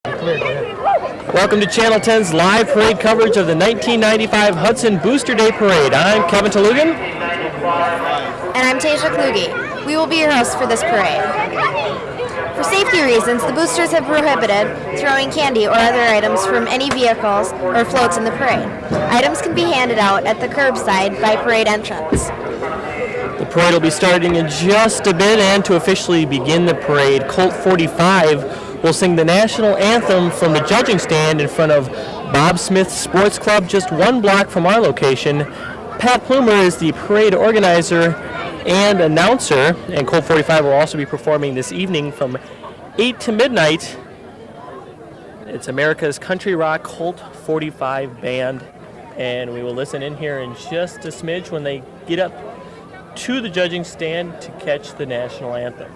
Welcome to Channel 10's live parade coverage of the 1995 Hudson Booster Day Parade. I'm Kevin Talugan. And I'm Tasia Kluge. We will be your hosts for this parade. For safety reasons, the boosters have prohibited throwing candy or other items from any vehicles or floats in the parade. Items can be handed out at the curbside by parade entrance. The parade will be starting in just a bit, and to officially begin the parade, Colt 45 will sing the national anthem from the judging stand in front of Bob Smith Sports Club, just one block from our location. Pat Plumer is the parade organizer and announcer, and Colt 45 will also be performing this evening from 8 to midnight. It's America's country rock Colt 45 band, and we will listen in here in just a smidge when they get up to the judging stand to catch the national anthem.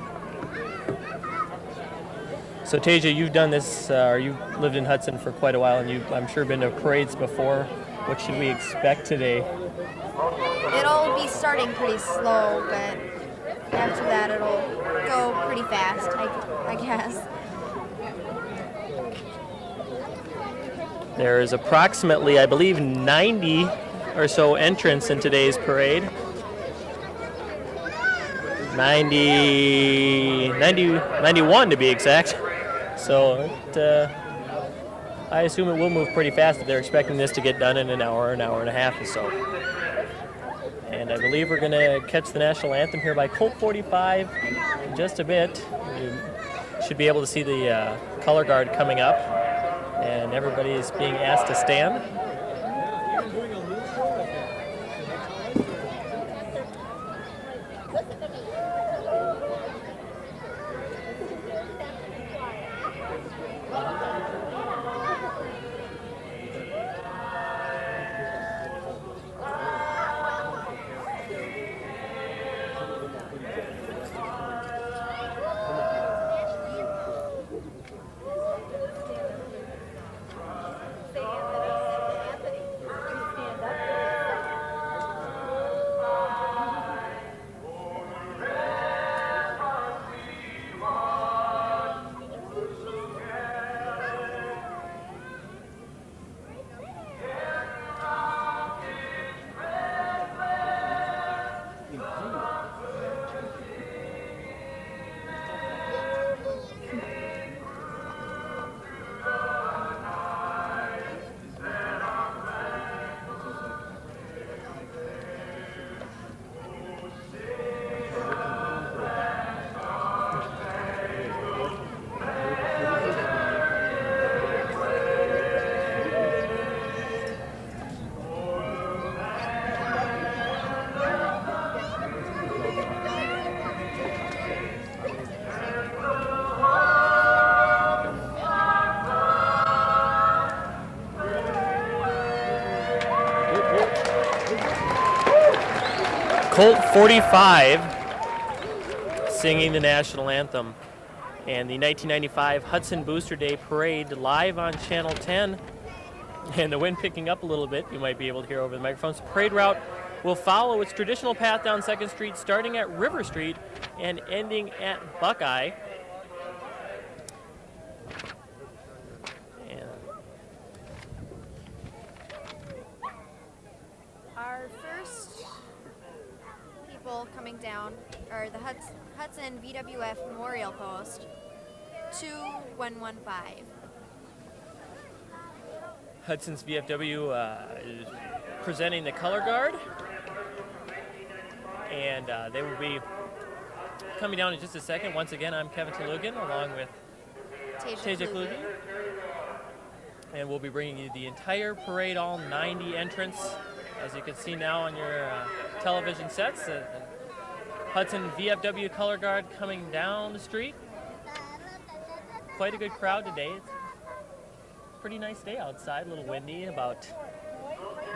So Tasia, you've done this, or you've lived in Hudson for quite a while, and you've, I'm sure, been to parades before. What should we expect today? It'll be starting pretty slow, but after that it'll go pretty fast, I guess. There is approximately, I believe, 90 or so entrants in today's parade. 91 to be exact. So I assume it will move pretty fast if they're expecting this to get done in an hour and a half or so. And I believe we're going to catch the national anthem here by Colt 45 in just a bit. You should be able to see the color guard coming up, and everybody is being asked to stand. Colt 45 singing the national anthem, and the 1995 Hudson Booster Day Parade live on Channel 10. And the wind picking up a little bit, you might be able to hear over the microphones. The parade route will follow its traditional path down 2nd Street, starting at River Street and ending at Buckeye. Our first people coming down are the Hudson VWF Memorial Post 2115. Hudson's VFW is presenting the color guard, and they will be coming down in just a second. Once again, I'm Kevin Talugan along with Tasia Kluge, and we'll be bringing you the entire parade, all 90 entrants. As you can see now on your television sets, the Hudson VFW color guard coming down the street. Quite a good crowd today. It's a pretty nice day outside, a little windy, about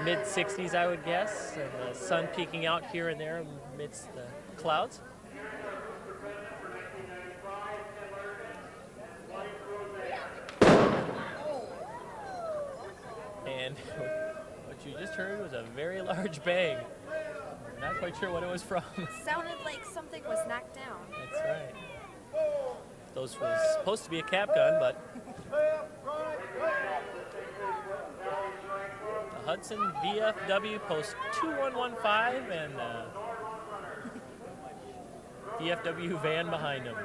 mid-60s I would guess, and the sun peeking out here and there amidst the clouds. And what you just heard was a very large bang. Not quite sure what it was from. Sounded like something was knocked down. That's right. Those was supposed to be a cap gun, but Hudson VFW Post 2115 and VFW van behind him.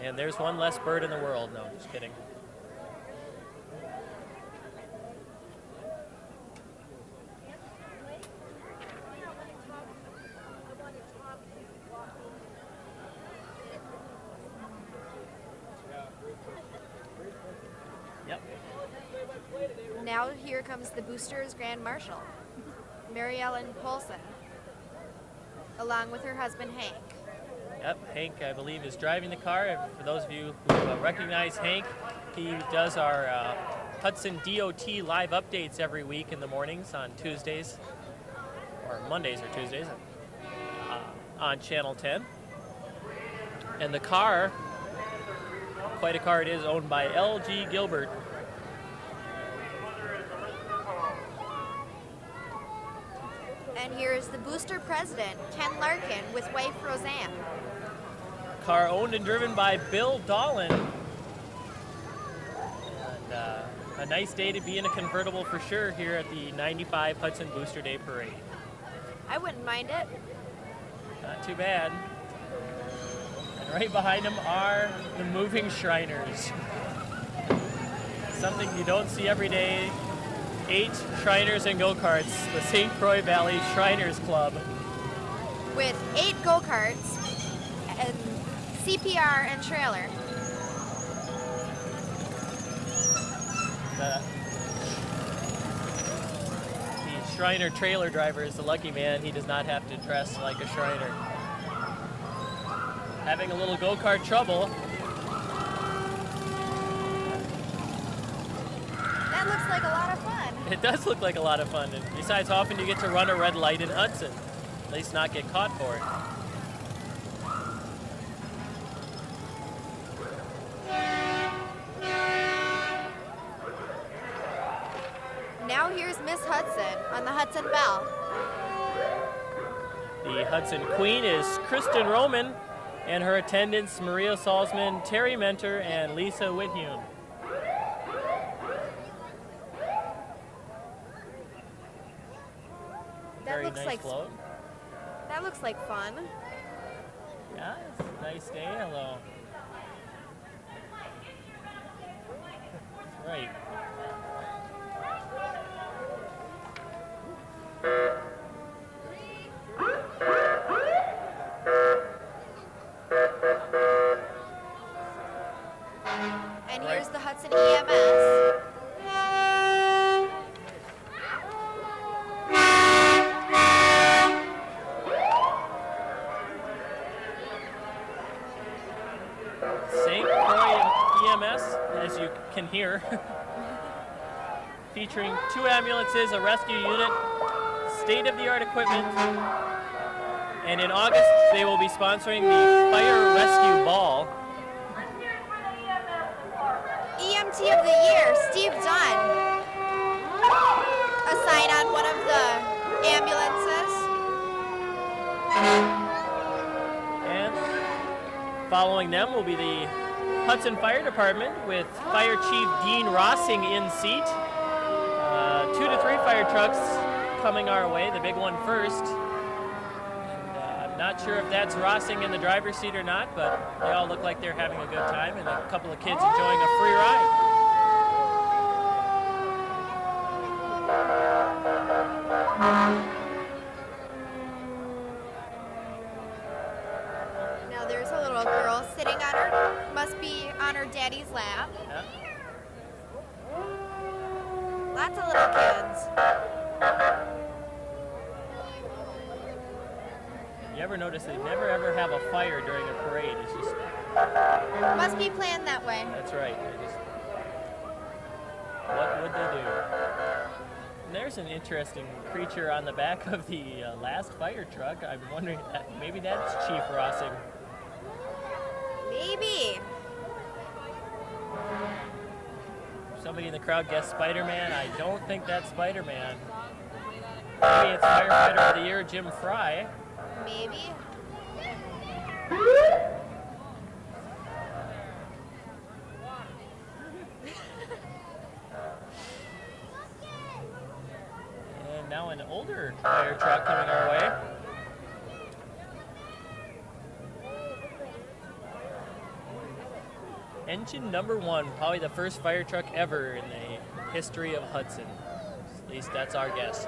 And there's one less bird in the world. No, just kidding. Yep. Now here comes the Boosters Grand Marshal, Mary Ellen Polson, along with her husband Hank. Yep, Hank, I believe, is driving the car. And for those of you who recognize Hank, he does our Hudson DOT live updates every week in the mornings on Tuesdays, or Mondays or Tuesdays, on Channel 10. And the car, quite a car it is, owned by L.G. Gilbert. And here is the booster president, Ken Larkin, with wife Roseanne. Car owned and driven by Bill Dolan. And a nice day to be in a convertible for sure here at the 95 Hudson Booster Day Parade. I wouldn't mind it. Not too bad. And right behind them are the moving Shriners. Something you don't see every day. 8 Shriners and go-karts, the St. Croix Valley Shriners Club. With 8 go-karts and CPR and trailer. The Shriner trailer driver is the lucky man. He does not have to dress like a Shriner. Having a little go-kart trouble. That looks like a lot of fun. It does look like a lot of fun. And besides, how often do you get to run a red light in Hudson? At least not get caught for it. Now here's Miss Hudson on the Hudson Bell. The Hudson Queen is Kristen Roman, and her attendants Maria Salzman, Terry Mentor, and Lisa Whithume. Very nice float. That looks like fun. Yeah, it's a nice day. Hello. That's right. And here's the Hudson EMS. St. Croix EMS, as you can hear, featuring 2 ambulances, a rescue unit, state-of-the-art equipment, and in August they will be sponsoring the Fire Rescue Ball. EMT of the Year, Steve Dunn. A sign on one of the ambulances. And following them will be the Hudson Fire Department with Fire Chief Dean Rossing in seat. 2 to 3 fire trucks coming our way, the big one first. And, I'm not sure if that's Rossing in the driver's seat or not, but they all look like they're having a good time, and a couple of kids enjoying a free ride. Now there's a little girl sitting on her, must be on her daddy's lap. Yeah. Lots of little kids. You ever notice they never ever have a fire during a parade? It's just... Must be planned that way. That's right. What would they do? And there's an interesting creature on the back of the last fire truck. I'm wondering, maybe that's Chief Rossing. Maybe. Somebody in the crowd guessed Spider-Man. I don't think that's Spider-Man. Maybe it's Firefighter of the Year, Jim Fry. Maybe. And now an older fire truck coming our way. Engine number 1, probably the first fire truck ever in the history of Hudson. At least that's our guess.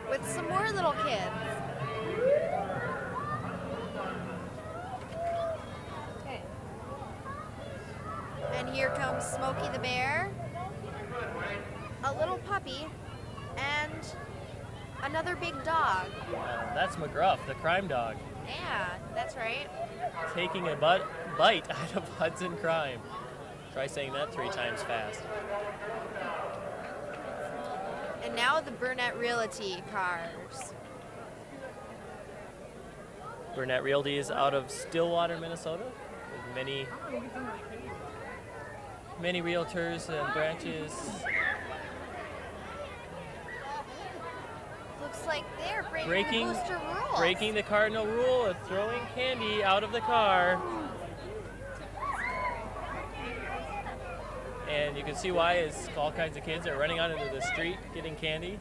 With some more little kids. Okay. And here comes Smokey the Bear, a little puppy, and another big dog. That's McGruff, the crime dog. Yeah, that's right. Taking a bite out of Hudson crime. Try saying that 3 times fast. And now the Burnett Realty cars. Burnett Realty is out of Stillwater, Minnesota, with many realtors and branches. Looks like they're breaking the booster rules. Breaking the cardinal rule of throwing candy out of the car. And you can see why, as all kinds of kids are running out into the street getting candy.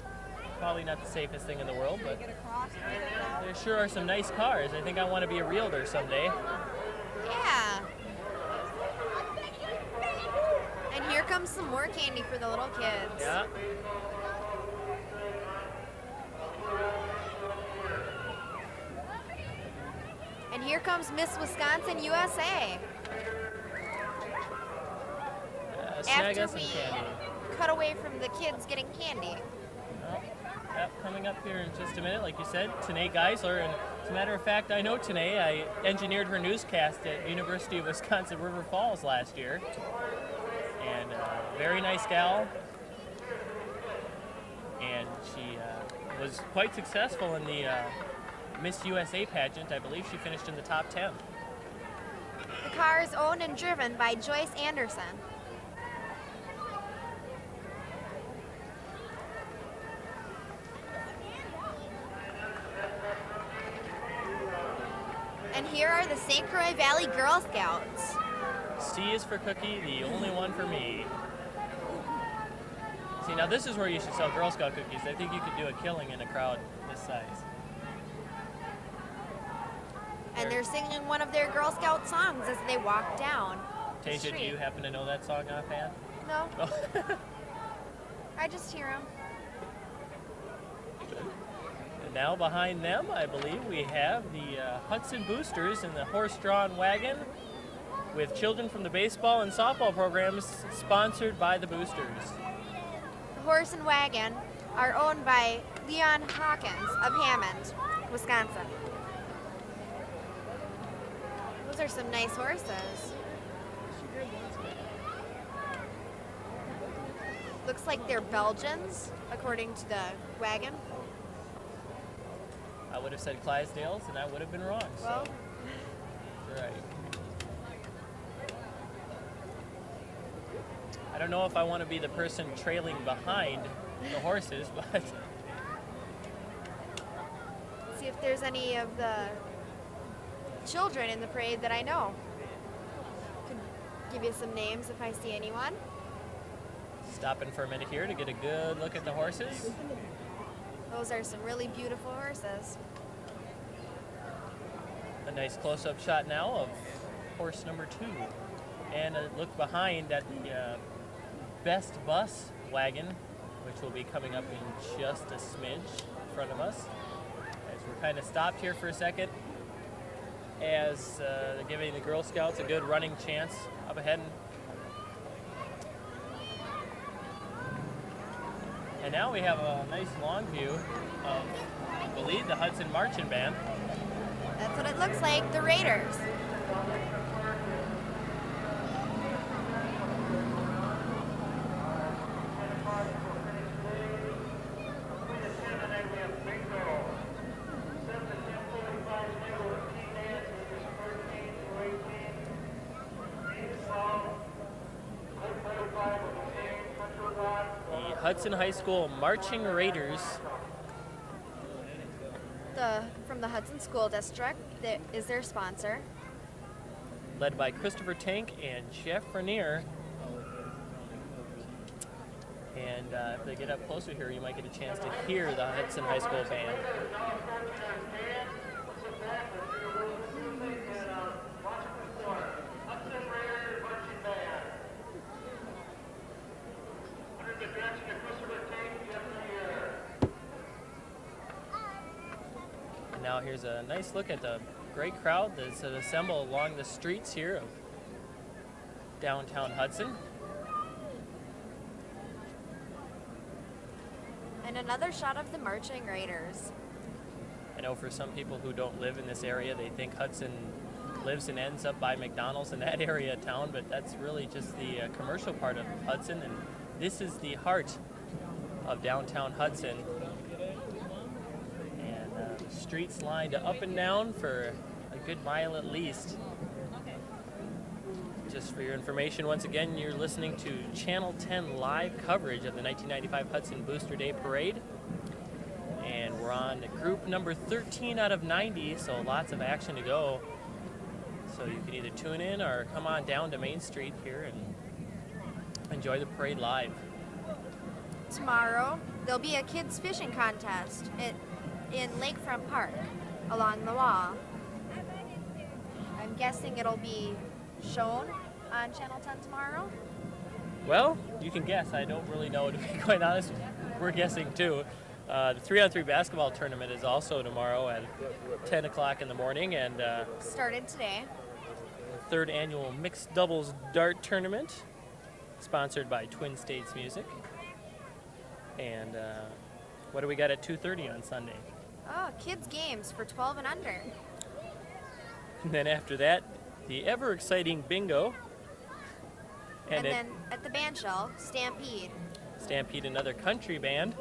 Probably not the safest thing in the world, but there sure are some nice cars. I think I want to be a realtor someday. Yeah. And here comes some more candy for the little kids. Yeah. And here comes Miss Wisconsin USA. Snag After us some we candy. cut away from the kids getting candy. Yep, coming up here in just a minute, like you said, Tanae Geisler. And as a matter of fact, I know Tanae. I engineered her newscast at University of Wisconsin River Falls last year. And very nice gal. And she was quite successful in the Miss USA pageant. I believe she finished in the top 10. The car is owned and driven by Joyce Anderson. And here are the St. Croix Valley Girl Scouts. C is for cookie, the only one for me. See, now this is where you should sell Girl Scout cookies. I think you could do a killing in a crowd this size. And they're singing one of their Girl Scout songs as they walk down. Tasia, do you happen to know that song offhand? No. Oh. I just hear them. And now behind them, I believe we have the Hudson Boosters in the horse-drawn wagon with children from the baseball and softball programs sponsored by the Boosters. The horse and wagon are owned by Leon Hawkins of Hammond, Wisconsin. Those are some nice horses. Looks like they're Belgians, according to the wagon. I would have said Clydesdales, and I would have been wrong. Well, so. Right. I don't know if I want to be the person trailing behind the horses, but see if there's any of the children in the parade that I know. Could give you some names if I see anyone. stopping for a minute here to get a good look at the horses. Those are some really beautiful horses. A nice close-up shot now of horse number 2. And a look behind at the Best Bus wagon, which will be coming up in just a smidge in front of us. As we're kind of stopped here for a second, as they're giving the Girl Scouts a good running chance up ahead. And now we have a nice long view of, I believe, the Hudson Marching Band. That's what it looks like, the Raiders. The Hudson High School Marching Raiders. from the Hudson School District that is their sponsor. Led by Christopher Tank and Jeff Renier. And if they get up closer here, you might get a chance to hear the Hudson High School band. And now here's a nice look at the great crowd that's assembled along the streets here of downtown Hudson. And another shot of the marching Raiders. I know for some people who don't live in this area, they think Hudson lives and ends up by McDonald's in that area of town, but that's really just the commercial part of Hudson, and this is the heart of downtown Hudson. And the streets lined up and down for a good mile at least. Just for your information, once again, you're listening to Channel 10 live coverage of the 1995 Hudson Booster Day Parade. And we're on group number 13 out of 90, so lots of action to go. So you can either tune in or come on down to Main Street here and enjoy the parade live. Tomorrow, there'll be a kids fishing contest in Lakefront Park along the wall. I'm guessing it'll be shown on Channel 10 tomorrow? Well, you can guess. I don't really know, to be quite honest. We're guessing too. The 3-on-3 basketball tournament is also tomorrow at 10 o'clock in the morning, and started today. Third annual mixed doubles dart tournament, sponsored by Twin States Music. And what do we got at 2:30 on Sunday? Oh, kids games for 12 and under. And then after that, the ever-exciting bingo. And then at the band shell, Stampede. Stampede, another country band.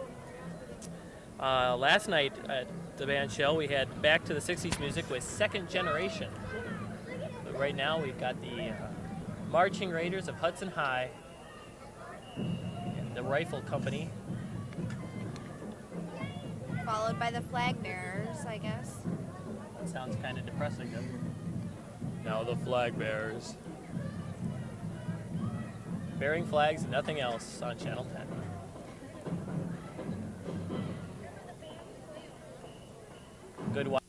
Last night at the band shell, we had Back to the 60s music with Second Generation. But right now, we've got the Marching Raiders of Hudson High and the Rifle Company. Followed by the flag bearers, I guess. That sounds kind of depressing, doesn't it? Now the flag bearers. Bearing flags and nothing else on Channel 10. Good watch.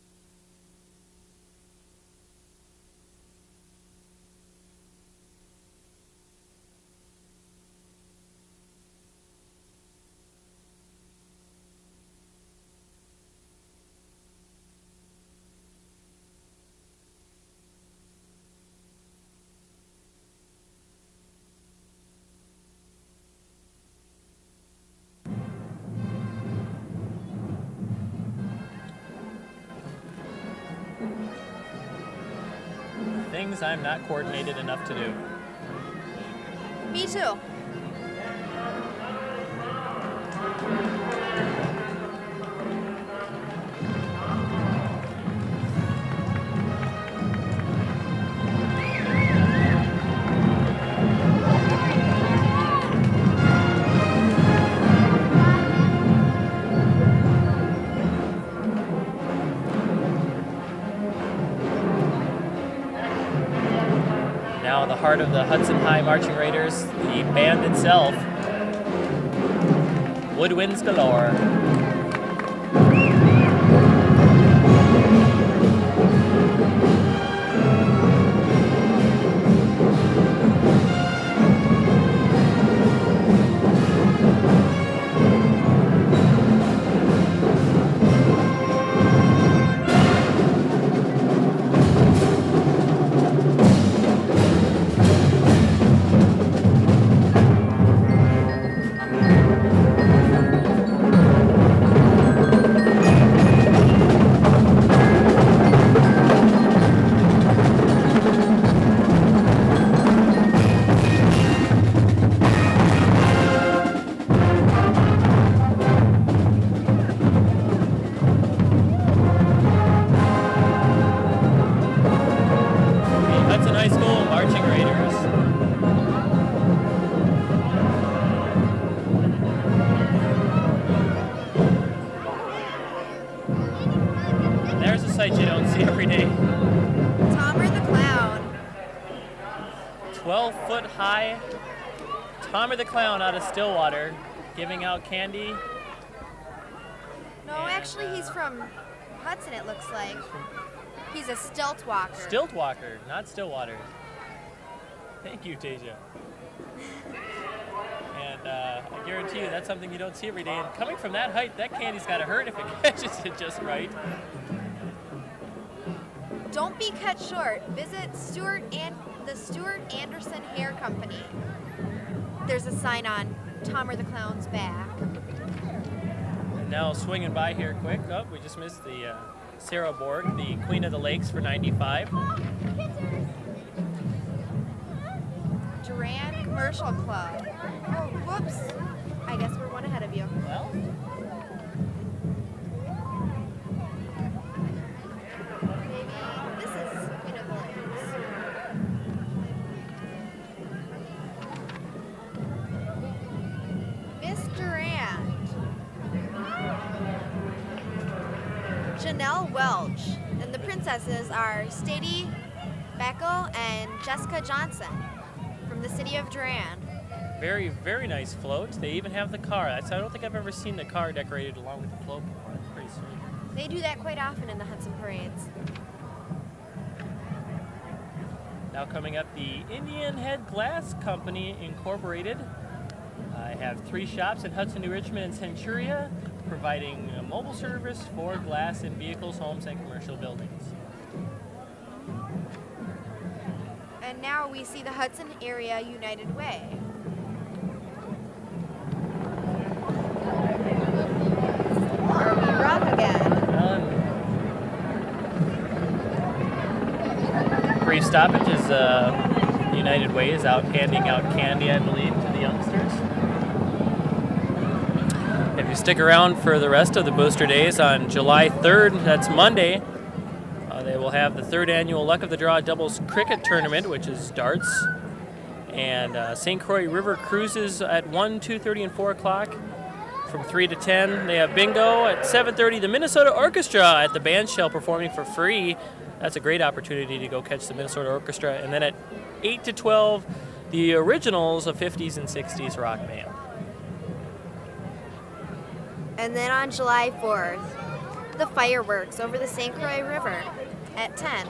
Things I'm not coordinated enough to do. Me too. Now the heart of the Hudson High Marching Raiders, the band itself, Woodwinds Galore. sight you don't see every day. Tomer the Clown. 12-foot high Tomer the Clown out of Stillwater, giving out candy. No, actually he's from Hudson, it looks like. He's a stilt walker. Stilt walker, not Stillwater. Thank you, Tasia. And I guarantee you that's something you don't see every day. And coming from that height, that candy's got to hurt if it catches it just right. Don't be cut short. Visit the Stuart Anderson Hair Company. There's a sign on Tomer the Clown's back. And now swinging by here quick. Oh, we just missed the Sarah Borg, the Queen of the Lakes for 95. Duran Commercial Club. Oh, whoops. I guess we're one ahead of you. Well, Maybe this is Queen of the Lakes. Miss Durand. Janelle Welch. And the princesses are Stady Beckel and Jessica Johnson from the city of Durand. very, very nice float. They even have the car. I don't think I've ever seen the car decorated along with the float before. It's pretty sweet. They do that quite often in the Hudson parades. Now coming up, the Indian Head Glass Company Incorporated. I have 3 shops in Hudson, New Richmond, and Centuria, providing mobile service for glass in vehicles, homes, and commercial buildings. And now we see the Hudson Area United Way. Are we wrong again? Brief stoppage is United Way is out handing out candy, I believe, to the youngsters. If you stick around for the rest of the booster days on July 3rd, that's Monday, they will have the 3rd annual Luck of the Draw doubles cricket tournament, which is darts, and St. Croix River cruises at 1, 2:30, and 4 o'clock. From 3 to 10, they have bingo. At 7:30, the Minnesota Orchestra at the band shell performing for free. That's a great opportunity to go catch the Minnesota Orchestra. And then at 8 to 12, the originals of 50s and 60s rock band. And then on July 4th, the fireworks over the St. Croix River at 10.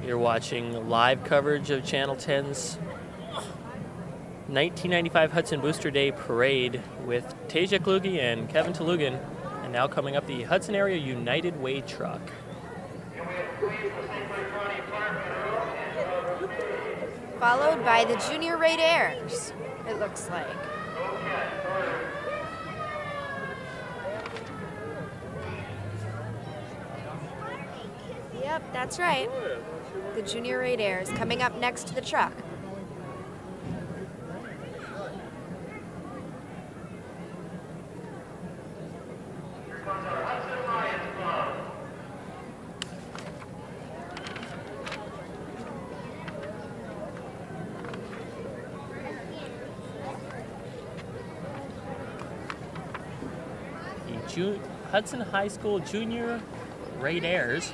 You're watching live coverage of Channel 10's 1995 Hudson Booster Day Parade with Tasia Kluge and Kevin Talugan. And now coming up, the Hudson Area United Way truck. Followed by the Junior Raiders, it looks like. Yep, that's right. The Junior Raiders coming up next to the truck. The Hudson High School Junior Raiders.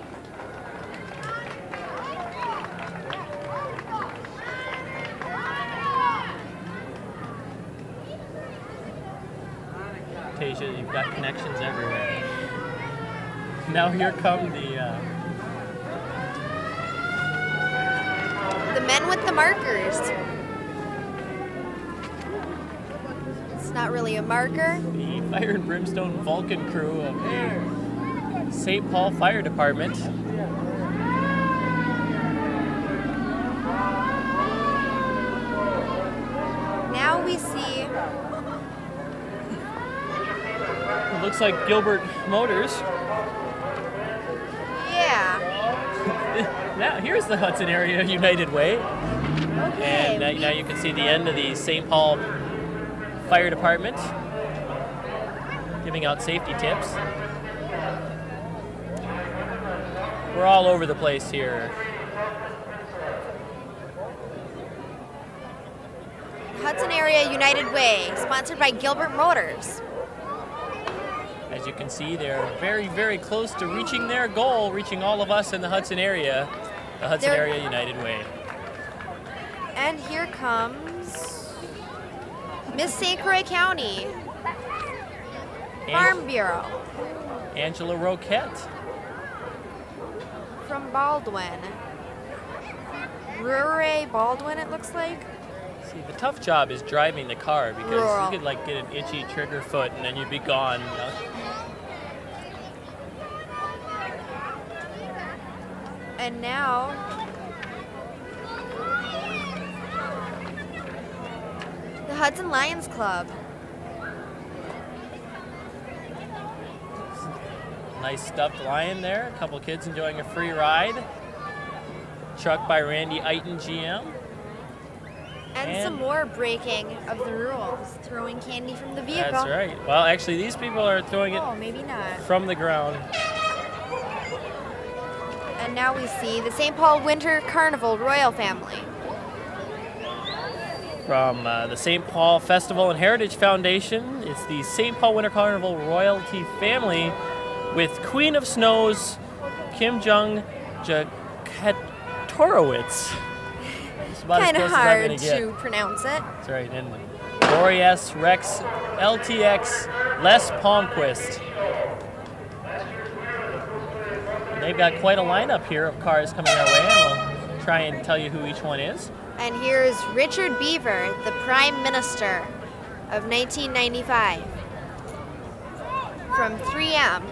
Tasia, you've got connections everywhere. Now here come The men with the markers. It's not really a marker. the Fire and Brimstone Vulcan crew of the St. Paul Fire Department. Now we see It looks like Gilbert Motors. yeah. Now, here's the Hudson Area United Way. Okay. And now you can see the end of the St. Paul Fire Department giving out safety tips. We're all over the place here. Hudson Area United Way, sponsored by Gilbert Motors. As you can see, they're very, very close to reaching their goal, reaching all of us in the Hudson area, the Hudson Area United Way. And here comes Miss St. Croix County Farm Bureau Angela Roquette. from Baldwin. Brewery Baldwin, it looks like. See, the tough job is driving the car because Rural. you could like get an itchy trigger foot and then you'd be gone. You know? And now the Hudson Lions Club. Nice stuffed lion there. A couple kids enjoying a free ride. Truck by Randy Eiton, GM. And some more breaking of the rules, throwing candy from the vehicle. That's right. Well, actually, these people are throwing it Oh, maybe not. from the ground. And now we see the St. Paul Winter Carnival royal family. From the St. Paul Festival and Heritage Foundation, it's the St. Paul Winter Carnival royalty family with Queen of Snows, Kim Jung Jaketorowitz. Kind of hard to pronounce it. That's right. And Boreas Rex LTX Les Palmquist. And they've got quite a lineup here of cars coming our way, and we'll try and tell you who each one is. And here's Richard Beaver, the Prime Minister of 1995 from 3M.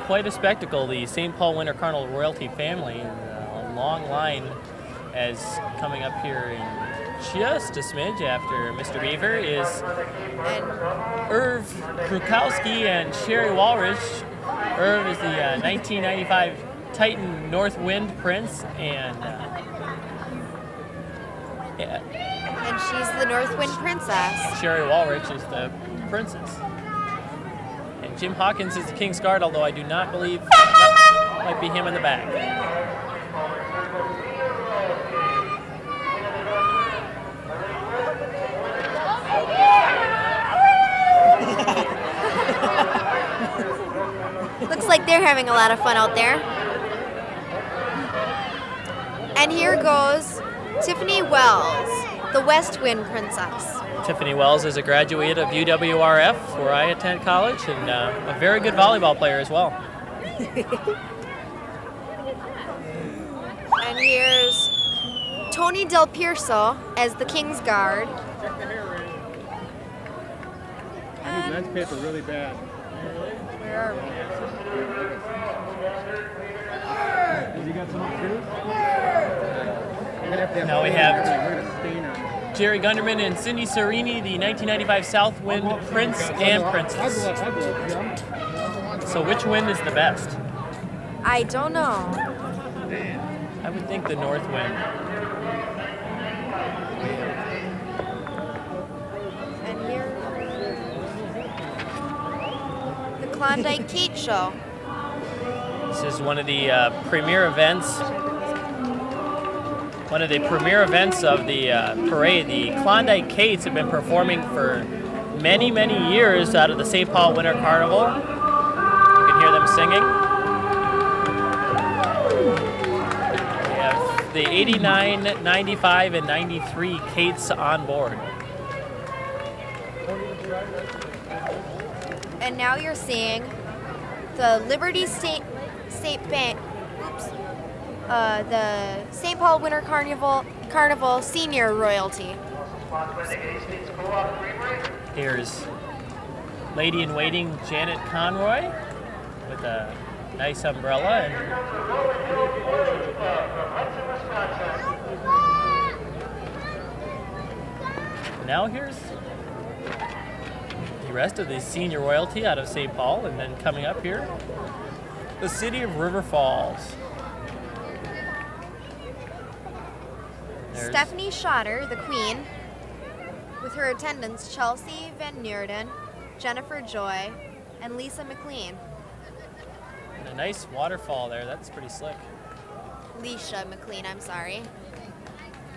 Quite a spectacle, the St. Paul Winter Carnival royalty family. A long line as coming up here in just a smidge after Mr. Beaver is And Irv Krukowski and Sherry Walrus. Irv is the 1995 Titan North Wind Prince, and she's the Northwind Princess. Sherry Walrus is the princess. And Jim Hawkins is the King's Guard, although I do not believe that might be him in the back. Looks like they're having a lot of fun out there. And here goes Tiffany Wells, the West Wind Princess. Tiffany Wells is a graduate of UWRF, where I attend college, and a very good volleyball player as well. And here's Tony Del Pierso as the King's Guard. Check the hair ready. I need lens paper really bad. Where are we? Has he got some too? Now we have Jerry Gunderman and Cindy Serini, the 1995 South Wind Prince and Princess. So which wind is the best? I don't know. I would think the North Wind. And here, the Klondike Kate Show. This is one of the premier events. One of the premier events of the parade. The Klondike Kates have been performing for many, many years out of the St. Paul Winter Carnival. You can hear them singing. We have the 89, 95, and 93 Kates on board. And now you're seeing the Liberty State Bank. The St. Paul Winter Carnival Senior Royalty. Here's Lady in Waiting Janet Conroy with a nice umbrella. And now here's the rest of the senior royalty out of St. Paul, and then coming up here, the city of River Falls. There's Stephanie Schotter, the Queen, with her attendants Chelsea Van Neerden, Jennifer Joy, and Lisa McLean. and a nice waterfall there. That's pretty slick. Leisha McLean, I'm sorry.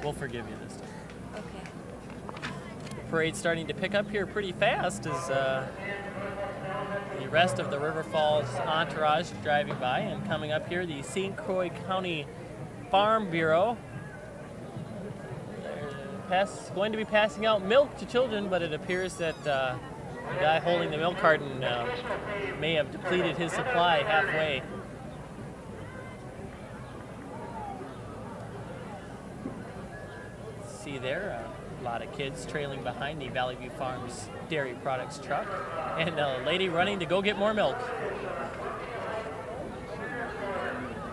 We'll forgive you this time. Okay. The parade's starting to pick up here pretty fast as the rest of the River Falls entourage is driving by. And coming up here, the St. Croix County Farm Bureau. They're going to be passing out milk to children, but it appears that the guy holding the milk carton may have depleted his supply halfway. See there, a lot of kids trailing behind the Valley View Farms dairy products truck, and a lady running to go get more milk.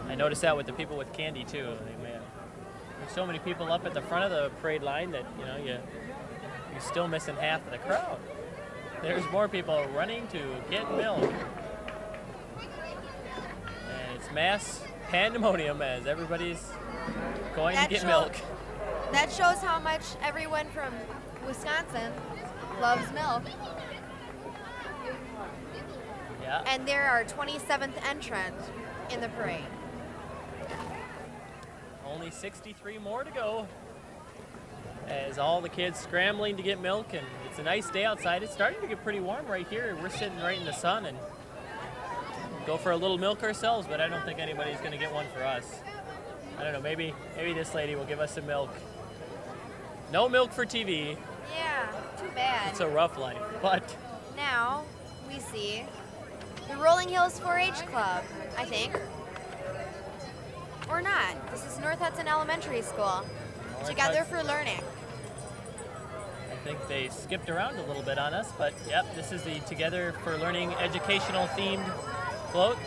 I noticed that with the people with candy too. There's so many people up at the front of the parade line that you're still missing half of the crowd. There's more people running to get milk, and it's mass pandemonium as everybody's going to get milk. That shows how much everyone from Wisconsin loves milk. Yeah. And there are 27th entrants in the parade. Only 63 more to go as all the kids scrambling to get milk, and it's a nice day outside. It's starting to get pretty warm right here. We're sitting right in the sun and go for a little milk ourselves, but I don't think anybody's going to get one for us. I don't know, maybe this lady will give us some milk. No milk for TV. Yeah, too bad. It's a rough life, but Now we see the Rolling Hills 4-H Club, I think. Or not. This is North Hudson Elementary School. Together for Learning. I think they skipped around a little bit on us, but yep, this is the Together for Learning educational themed float.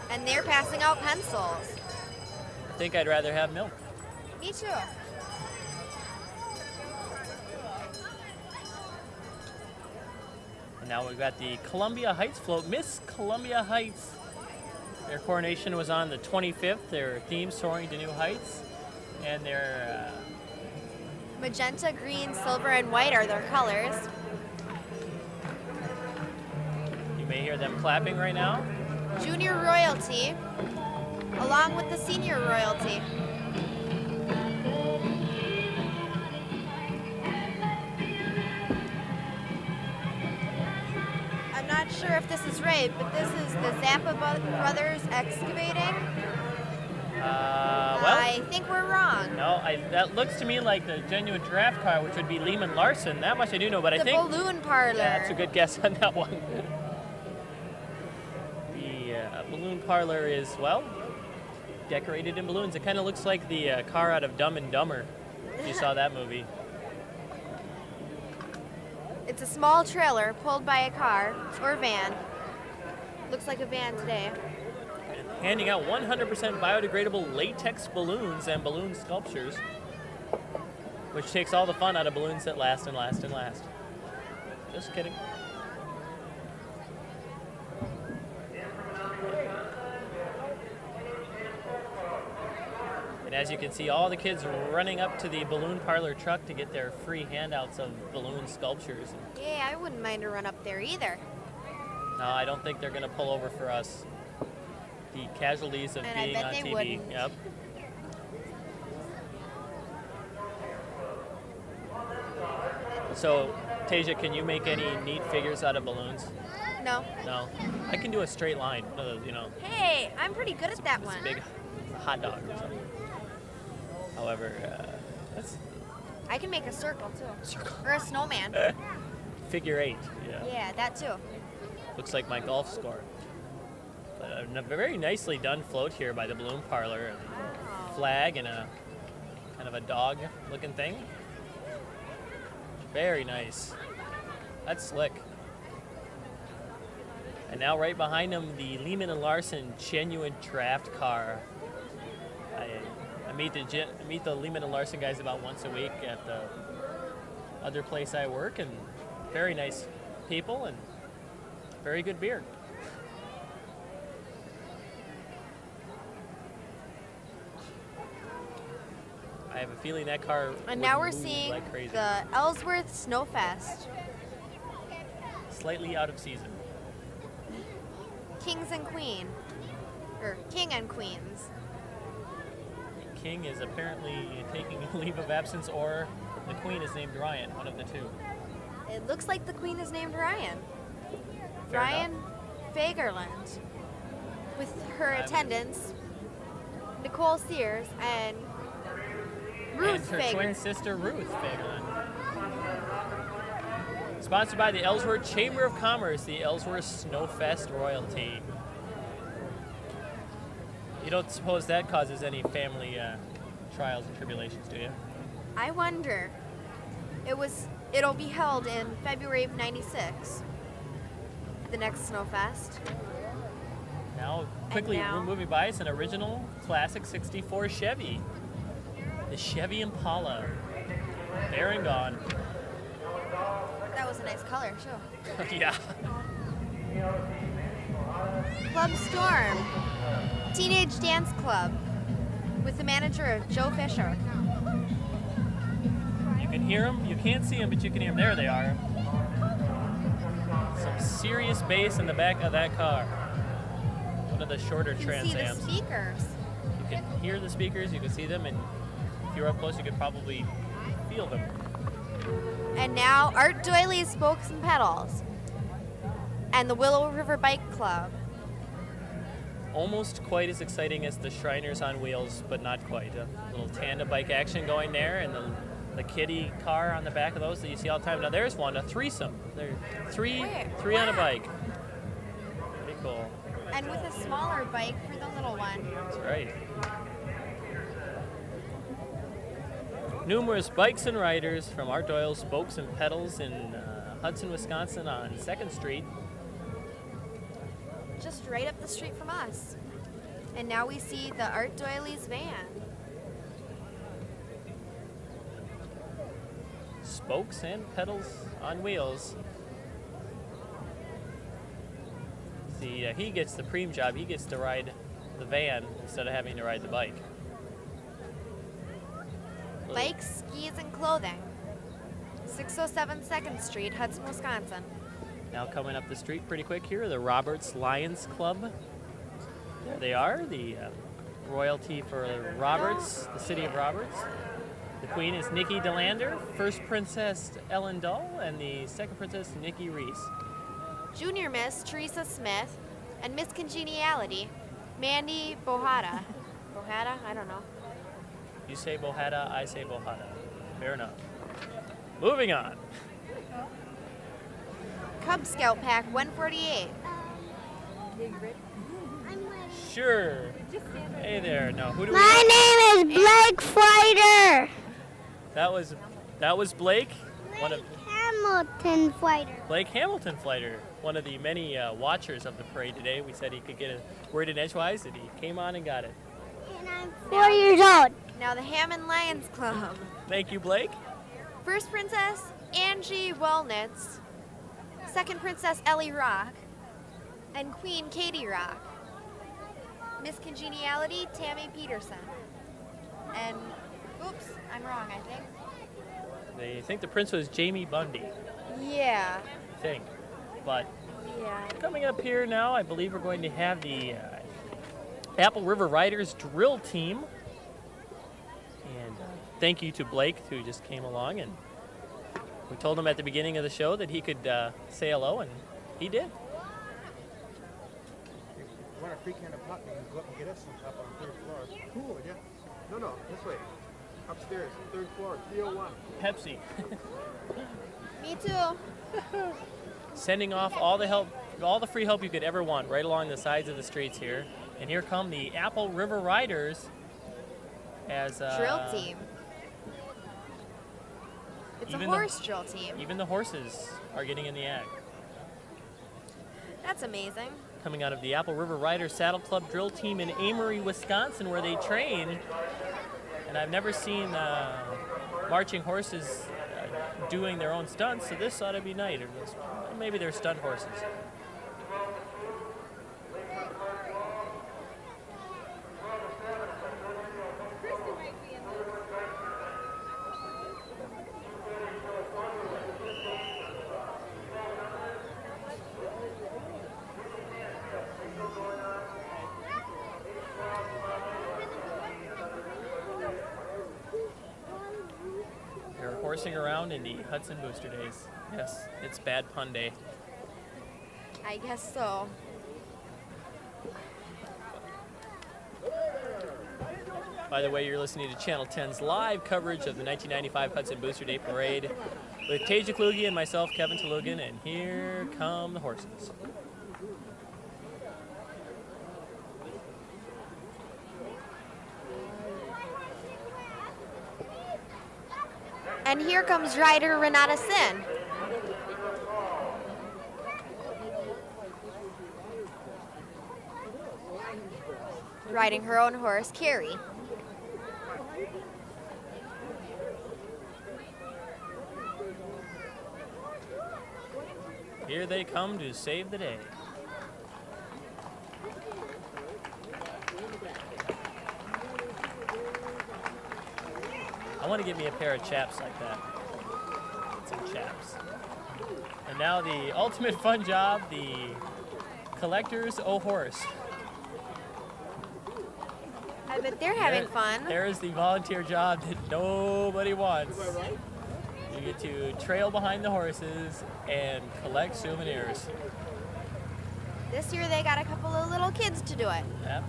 And they're passing out pencils. I think I'd rather have milk. Me too. And now we've got the Columbia Heights float. Miss Columbia Heights. Their coronation was on the 25th. Their theme, Soaring to New Heights. And their Magenta, green, silver, and white are their colors. you may hear them clapping right now. Junior royalty, along with the senior royalty. I'm not sure if this is right, but this is the Zappa Brothers Excavating. Well, I think we're wrong. no, that looks to me like the genuine giraffe car, which would be Lehman Larson. That much I do know, but I The think balloon parlor. yeah, that's a good guess on that one. The balloon parlor is, well, decorated in balloons. It kind of looks like the car out of Dumb and Dumber, if you saw that movie. It's a small trailer pulled by a car or van. Looks like a van today. Handing out 100% biodegradable latex balloons and balloon sculptures, which takes all the fun out of balloons that last and last and last. Just kidding. And as you can see, all the kids running up to the balloon parlor truck to get their free handouts of balloon sculptures. Yeah, I wouldn't mind to run up there either. No, I don't think they're going to pull over for us. The casualties of And I being bet on they TV. wouldn't. Yep. So, Tasia, can you make any neat figures out of balloons? No. No. I can do a straight line. Hey, I'm pretty good at that It's one. a big hot dog or something. However, that's I can make a circle too. circle. Or a snowman. Figure 8. Yeah. Yeah, that too. Looks like my golf score. But a very nicely done float here by the balloon parlor. A flag and a kind of a dog-looking thing. Very nice. That's slick. And now right behind them, the Lehman and Larson genuine draft car. I meet the Lehman and Larson guys about once a week at the other place I work, and very nice people and very good beer. have a feeling that car And would now we're move seeing like crazy. the Ellsworth Snowfest. Slightly out of season. Kings and Queen. Or King and Queens. King is apparently taking a leave of absence, or the Queen is named Ryan, one of the two. It looks like the Queen is named Ryan. Fair Ryan Fagerland. With her attendants, Nicole Sears and Ruth And her twin Fagerland. sister, Ruth Fagerland. Sponsored by the Ellsworth Chamber of Commerce, the Ellsworth Snowfest royalty. You don't suppose that causes any family trials and tribulations, do you? I wonder. It'll be held in February of '96. The next Snowfest. Now, quickly now- we're moving by, it's an original classic 64 Chevy. The Chevy Impala. There and gone. That was a nice color, too. Yeah. Club Storm. Teenage Dance Club. With the manager, Joe Fisher. You can hear them, you can't see them, but you can hear them. There they are. Some serious bass in the back of that car. One of the shorter You can Trans see the Ams. speakers. You can hear the speakers, you can see them, and if you're up close, you could probably feel them. And now, Art Doyley's Spokes and Pedals. And the Willow River Bike Club. Almost quite as exciting as the Shriners on wheels, but not quite. A little tandem bike action going there, and the kiddie car on the back of those that you see all the time. Now there's one, a threesome. There are three on a Wow. bike. Pretty cool. And with a smaller bike for the little one. That's right. Numerous bikes and riders from Art Doyle's Spokes and Pedals in Hudson, Wisconsin on 2nd Street. Just right up the street from us. And now we see the Art Doyley's van. Spokes and pedals on wheels. See, he gets the preem job. He gets to ride the van instead of having to ride the bike. Bikes, skis, and clothing. 607 2nd Street, Hudson, Wisconsin. Now coming up the street pretty quick here, the Roberts Lions Club. There they are, the royalty for Roberts, the city of Roberts. The queen is Nikki DeLander, first princess Ellen Dull, and the second princess Nikki Reese. Junior Miss Teresa Smith and Miss Congeniality, Mandy Bohada. Bohada? I don't know. You say Bohada, I say Bohada. Fair enough. Moving on. Cub Scout Pack 148. Sure. Hey there. No, who do we? My name is Blake Fighter. That was Blake, one of Hamilton Fighter. Blake Hamilton Flighter, one of the many watchers of the parade today. We said he could get a word in edgewise, and he came on and got it. And I'm 4 years old. Now the Hammond Lions Club. Thank you, Blake. First Princess Angie Wellnitz. Second Princess Ellie Rock. And Queen Katie Rock. Miss Congeniality Tammy Peterson. And, oops, I'm wrong, I think. They think the prince was Jamie Bundy, Yeah. I think. But Yeah. coming up here now, I believe we're going to have the Apple River Riders drill team. And thank you to Blake, who just came along, and we told him at the beginning of the show that he could say hello, and he did. You want a free can of pop, you can go up and get us some up on the 3rd floor. Cool, yeah. No, this way. Upstairs, 3rd floor, 301. Pepsi. Me too. Sending off all the help, all the free help you could ever want right along the sides of the streets here. And here come the Apple River Riders as Drill team. It's a even the- horse drill team. Even the horses are getting in the act. That's amazing. Coming out of the Apple River Riders Saddle Club drill team in Amory, Wisconsin, where they train. And I've never seen marching horses doing their own stunts, so this ought to be nice. Or maybe they're stunt horses. horsing around in the Hudson Booster Days. Yes, it's bad pun day. I guess so. By the way, you're listening to Channel 10's live coverage of the 1995 Hudson Booster Day Parade with Tasia Kluge and myself, Kevin Talugan, and here come the horses. And here comes rider Renata Sin. Riding her own horse, Carrie. Here they come to save the day. I want to get me a pair of chaps like that. Some chaps. And now the ultimate fun job, the collector's horse. I bet they're having fun. There is the volunteer job that nobody wants. You get to trail behind the horses and collect souvenirs. This year they got a couple of little kids to do it. Yep,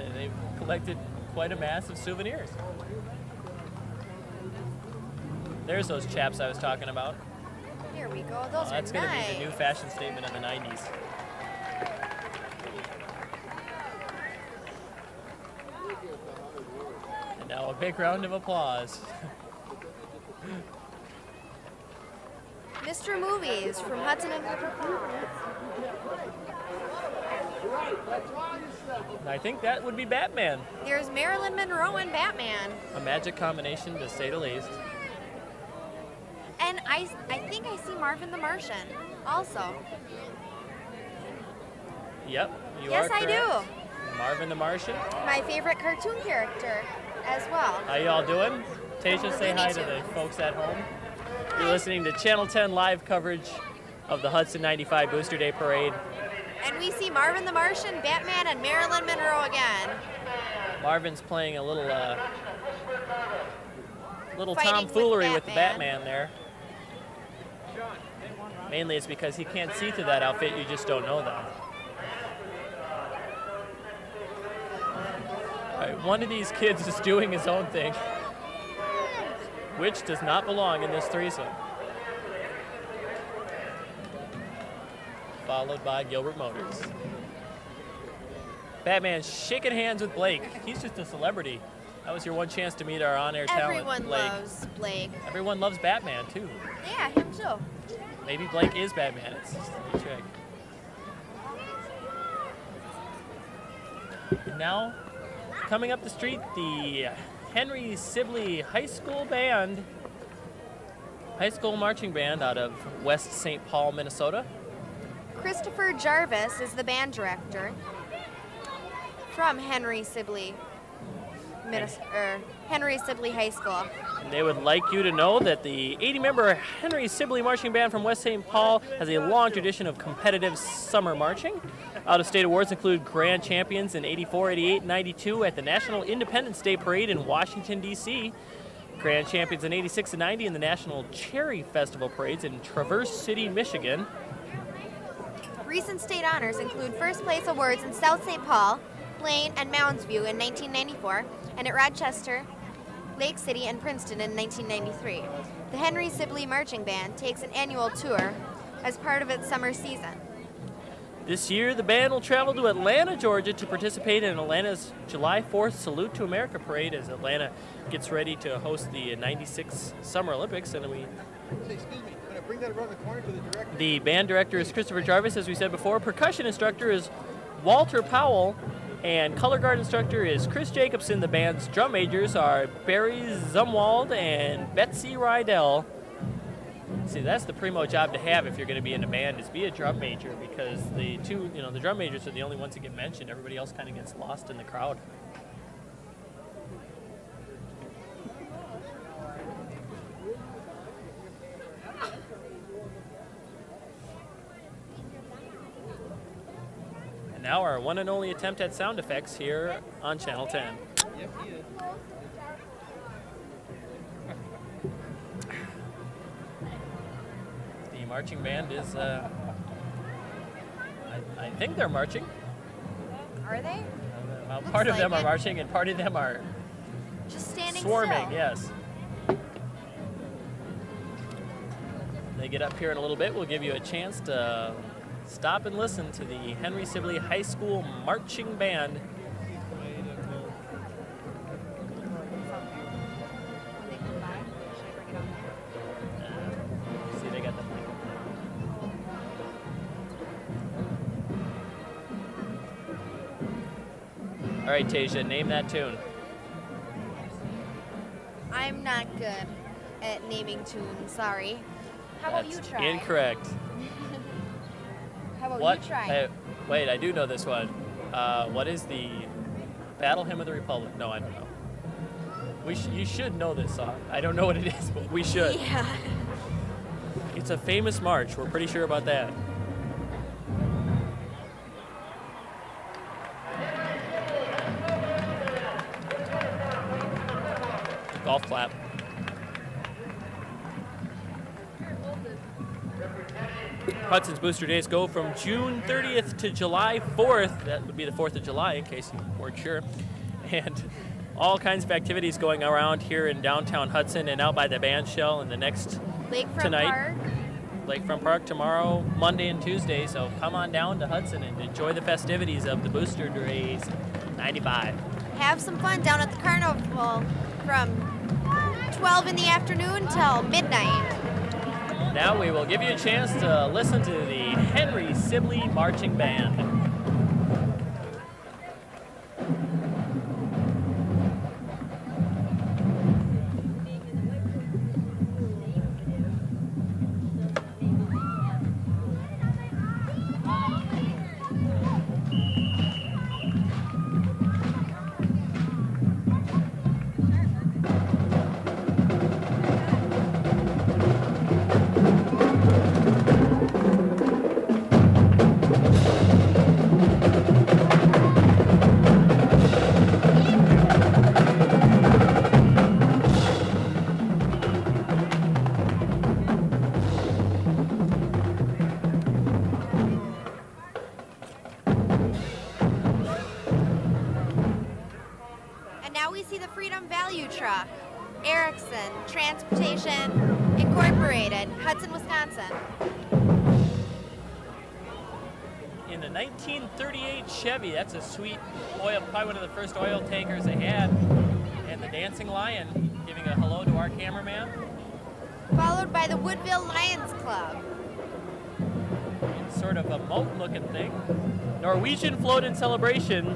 and they've collected quite a mass of souvenirs. There's those chaps I was talking about. Here we go. Those are That's going to nice. be the new fashion statement of the 90s. And now a big round of applause. Mr. Movies from Hudson and I think that would be Batman. there's Marilyn Monroe and Batman. A magic combination, to say the least. And I think I see Marvin the Martian also. Yep, you Yes, are I correct. Marvin the Martian. My favorite cartoon character as well. How y'all doing? Tasia, say hi to the folks at home. You're listening to Channel 10 live coverage of the Hudson 95 Booster Day Parade. And we see Marvin the Martian, Batman, and Marilyn Monroe again. Marvin's playing a little Fighting tomfoolery with with the Batman there. Mainly it's because he can't see through that outfit, you just don't know that. All right, one of these kids is doing his own thing, which does not belong in this threesome. Followed by Gilbert Motors. Batman shaking hands with Blake. He's just a celebrity. That was your one chance to meet our on-air talent, Everyone Blake. loves Blake. Everyone loves Batman, too. Yeah, him too. Maybe Blake is Batman. It's just a trick. And now, coming up the street, the Henry Sibley High School Marching Band out of West St. Paul, Minnesota. Christopher Jarvis is the band director from Henry Sibley High School. And they would like you to know that the 80-member Henry Sibley Marching Band from West St. Paul has a long tradition of competitive summer marching. Out-of-state awards include grand champions in 84, 88, and 92 at the National Independence Day Parade in Washington, D.C., grand champions in 86 and 90 in the National Cherry Festival Parades in Traverse City, Michigan. Recent state honors include first place awards in South St. Paul, Blaine, and Mounds View in 1994, and at Rochester, Lake City, and Princeton in 1993. The Henry Sibley Marching Band takes an annual tour as part of its summer season. This year, the band will travel to Atlanta, Georgia to participate in Atlanta's July 4th Salute to America Parade as Atlanta gets ready to host the 96 Summer Olympics. And Say, excuse me, can I bring that around the corner to the director? the band director is Christopher Jarvis, as we said before. Percussion instructor is Walter Powell. And color guard instructor is Chris Jacobson. The band's drum majors are Barry Zumwald and Betsy Rydell. See, that's the primo job to have if you're going to be in a band, is be a drum major, because the drum majors are the only ones that get mentioned. Everybody else kind of gets lost in the crowd. And now our one and only attempt at sound effects here on Channel 10. Yep, he is. marching band is, I think they're marching. Are they? Well, Looks part of them like are it. marching and part of them are Just standing swarming, still. yes. They get up here in a little bit. We'll give you a chance to stop and listen to the Henry Sibley High School Marching Band. When they come by, should I bring it on there? See, they got the All right, Tasia, name that tune. I'm not good at naming tunes. Sorry. How about you That's try? incorrect. How about What? you try? Wait, I do know this one. What is the Battle Hymn of the Republic? No, I don't know. You should know this song. I don't know what it is, but we should. Yeah. It's a famous march. We're pretty sure about that. Golf clap. Hudson's Booster Days go from June 30th to July 4th. That would be the 4th of July, in case you weren't sure. And all kinds of activities going around here in downtown Hudson and out by the band shell and the next Lakefront tonight. Park. Lakefront Park tomorrow, Monday and Tuesday. So come on down to Hudson and enjoy the festivities of the Booster Days 95. Have some fun down at the carnival from 12 in the afternoon till midnight. Now we will give you a chance to listen to the Henry Sibley Marching Band. And now we see the Freedom Value Truck. Erickson Transportation Incorporated, Hudson, Wisconsin. In the 1938 Chevy, that's a sweet oil, probably one of the first oil tankers they had. And the Dancing Lion giving a hello to our cameraman. Followed by the Woodville Lions Club. Sort of a moat looking thing. Norwegian Float in Celebration.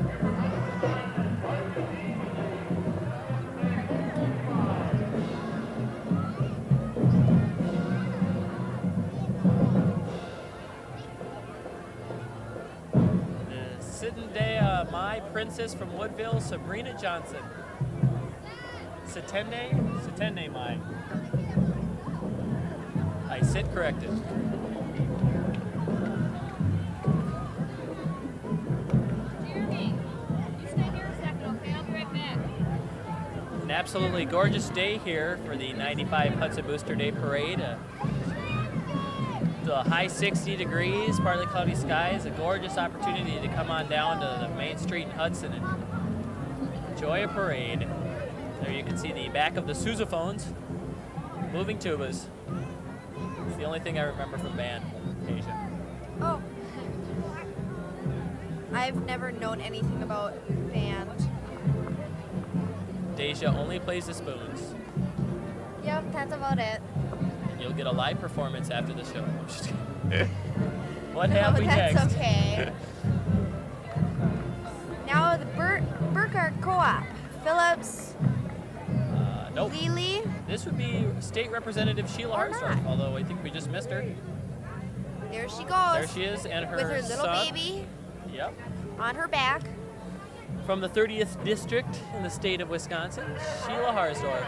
Sitendea, my princess from Woodville, Sabrina Johnson. Sitende my. I sit corrected. Jeremy, you stay here a second, okay? I'll be right back. An absolutely gorgeous day here for the 95 Hudson Booster Day Parade. The high 60 degrees, partly cloudy skies, a gorgeous opportunity to come on down to the main street in Hudson and enjoy a parade. There you can see the back of the sousaphones, moving tubas. It's the only thing I remember from band, Asia. Oh. I've never known anything about band. Deja only plays the spoons. Yep, that's about it. You'll get a live performance after the show. I'm just kidding. What have we that's next? okay. Now the Burkhardt Co-op. Phillips, Nope. Lely. This would be State Representative Sheila Or Hartsdorf, not. although I think we just missed her. There she goes. There she is, and her with her little son. baby Yep. on her back. From the 30th District in the state of Wisconsin, Sheila Hartsdorf.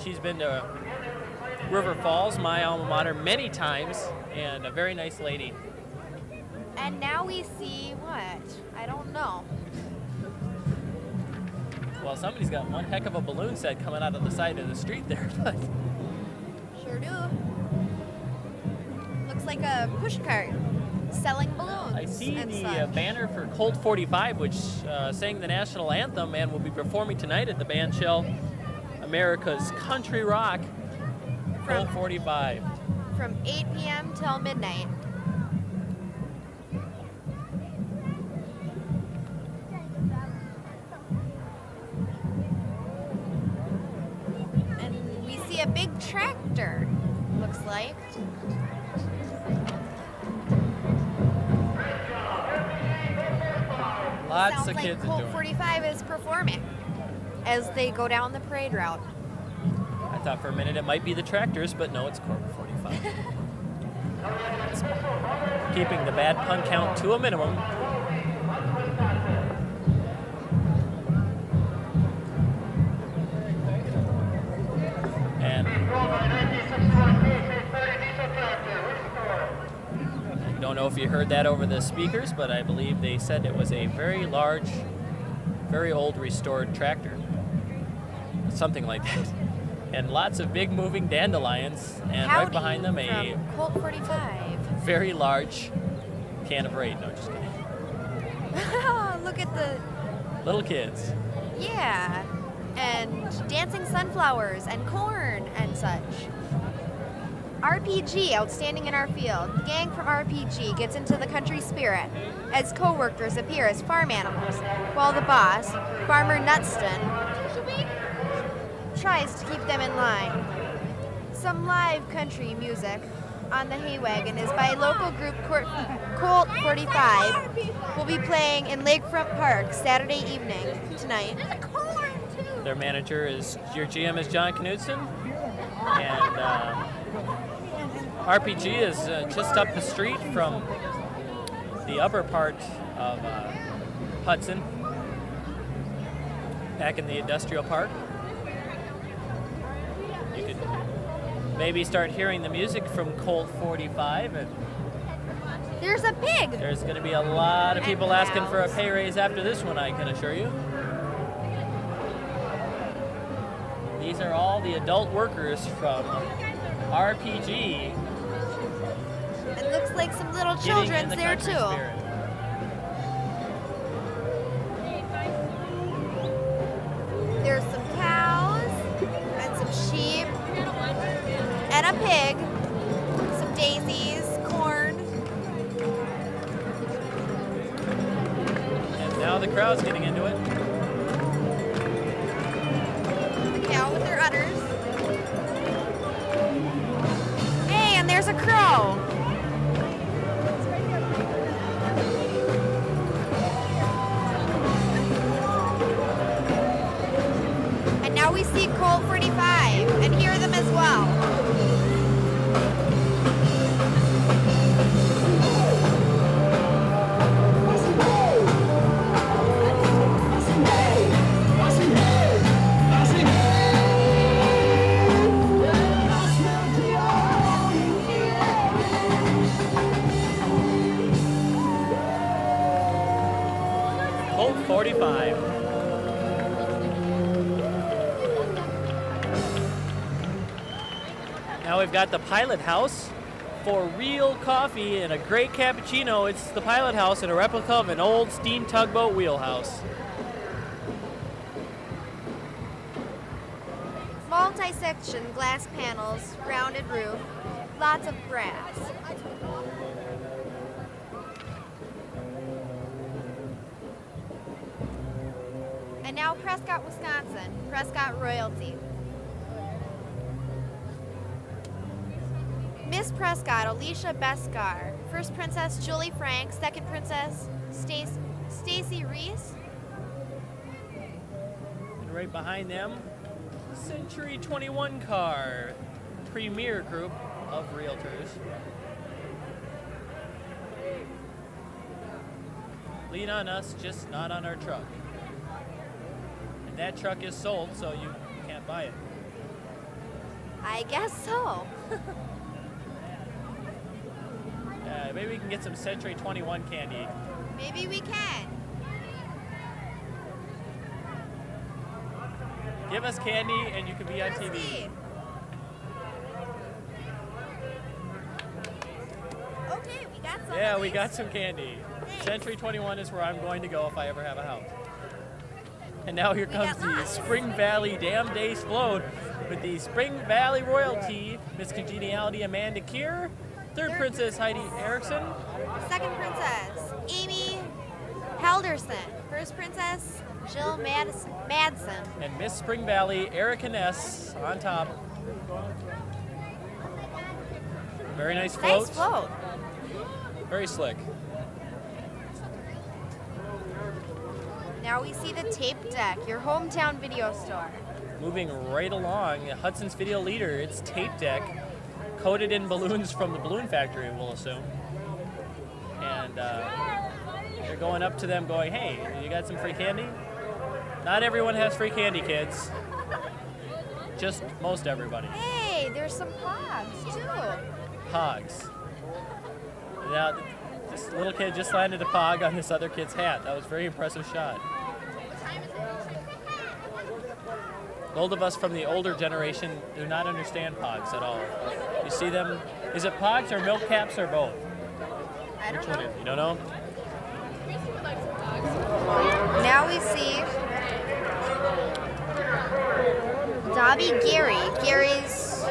She's been to River Falls, my alma mater, many times, and a very nice lady. And now we see what? I don't know. Well, somebody's got one heck of a balloon set coming out of the side of the street there, but Sure do. like a push cart selling balloons. I see and the such. banner for Colt 45, which sang the national anthem and will be performing tonight at the band shell America's Country Rock. Colt 45. From 8 p.m. till midnight. And we see a big tractor, looks like. Lots Sounds of like kids Colt enjoying. 45 is performing as they go down the parade route. I thought for a minute it might be the tractors, but no, it's Colt 45. It's keeping the bad pun count to a minimum. And I don't know if you heard that over the speakers, but I believe they said it was a very large, very old restored tractor. Something like that. And lots of big moving dandelions, and right behind them a from Colt 45. very large can of Raid. No, just kidding. Look at the, Little kids. yeah, and dancing sunflowers and corn and such. RPG, outstanding in our field. The gang from RPG gets into the country spirit as co-workers appear as farm animals, while the boss, Farmer Nutston, tries to keep them in line. Some live country music on the hay wagon is by local group Colt 45. Will be playing in Lakefront Park Saturday evening tonight. Their manager is, your GM is John Knudsen, and RPG is just up the street from the upper part of Hudson, back in the industrial park. You could maybe start hearing the music from Colt 45, and There's a pig! there's going to be a lot of people asking for a pay raise after this one, I can assure you. These are all the adult workers from RPG. It looks like some little getting in children's the there country too. spirit. There's some cows and some sheep and a pig, some daisies, corn. And now the crowd's getting into it. The cow with their udders. Hey, and there's a crow. And now we see Colt 45 and hear them as well. Colt 45. Now we've got the Pilot House for real coffee and a great cappuccino. It's the Pilot House in a replica of an old steam tugboat wheelhouse. Multi-section glass panels, rounded roof, lots of brass. And now Prescott, Wisconsin, Prescott royalty. Miss Prescott, Alicia Beskar, first Princess Julie Frank, second Princess Stacy Reese. And right behind them, Century 21 car, premier group of realtors. Lean on us, just not on our truck. And that truck is sold, so you can't buy it. I guess so. Maybe we can get some Century 21 candy. Maybe we can. Give us candy and you can be on TV. Steve. Yeah, we got some candy. Century 21 is where I'm going to go if I ever have a house. And now here comes the Spring Valley Dam Days float with the Spring Valley royalty, Miss Congeniality Amanda Keir, third princess Heidi Erickson, Second princess, Amy Halderson. First princess, Jill Madsen. and Miss Spring Valley Erica Ness on top. Very nice float. Nice float. Very slick. Now we see the Tape Deck, your hometown video store. Moving right along, Hudson's video leader, it's Tape Deck, coated in balloons from the balloon factory, we'll assume. And they're going up to them going, hey, you got some free candy? Not everyone has free candy, kids. Just most everybody. Hey, there's some pogs too. Pogs. Now, this little kid just landed a pog on this other kid's hat. That was a very impressive shot. Those of us from the older generation do not understand pogs at all. You see them, is it pogs or milk caps or both? I don't Which one know. is it? You don't know? Now we see Dobby Gary. Gary's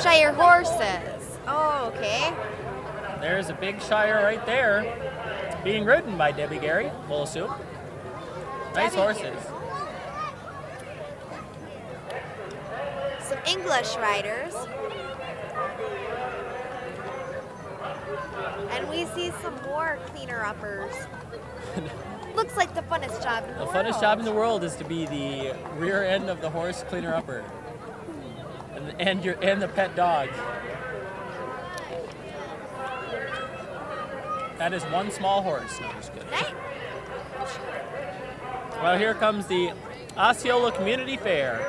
Shire horses. Oh, okay. There's a big Shire right there, being ridden by Debbie Gary, we'll assume. Nice Debbie horses. Some English riders. And we see some more cleaner-uppers. Looks like the funnest job in the The world. funnest job in the world is to be the rear end of the horse cleaner-upper. And the pet dog. That is one small horse. No, just kidding. Hey, Well, here comes the Osceola Community Fair.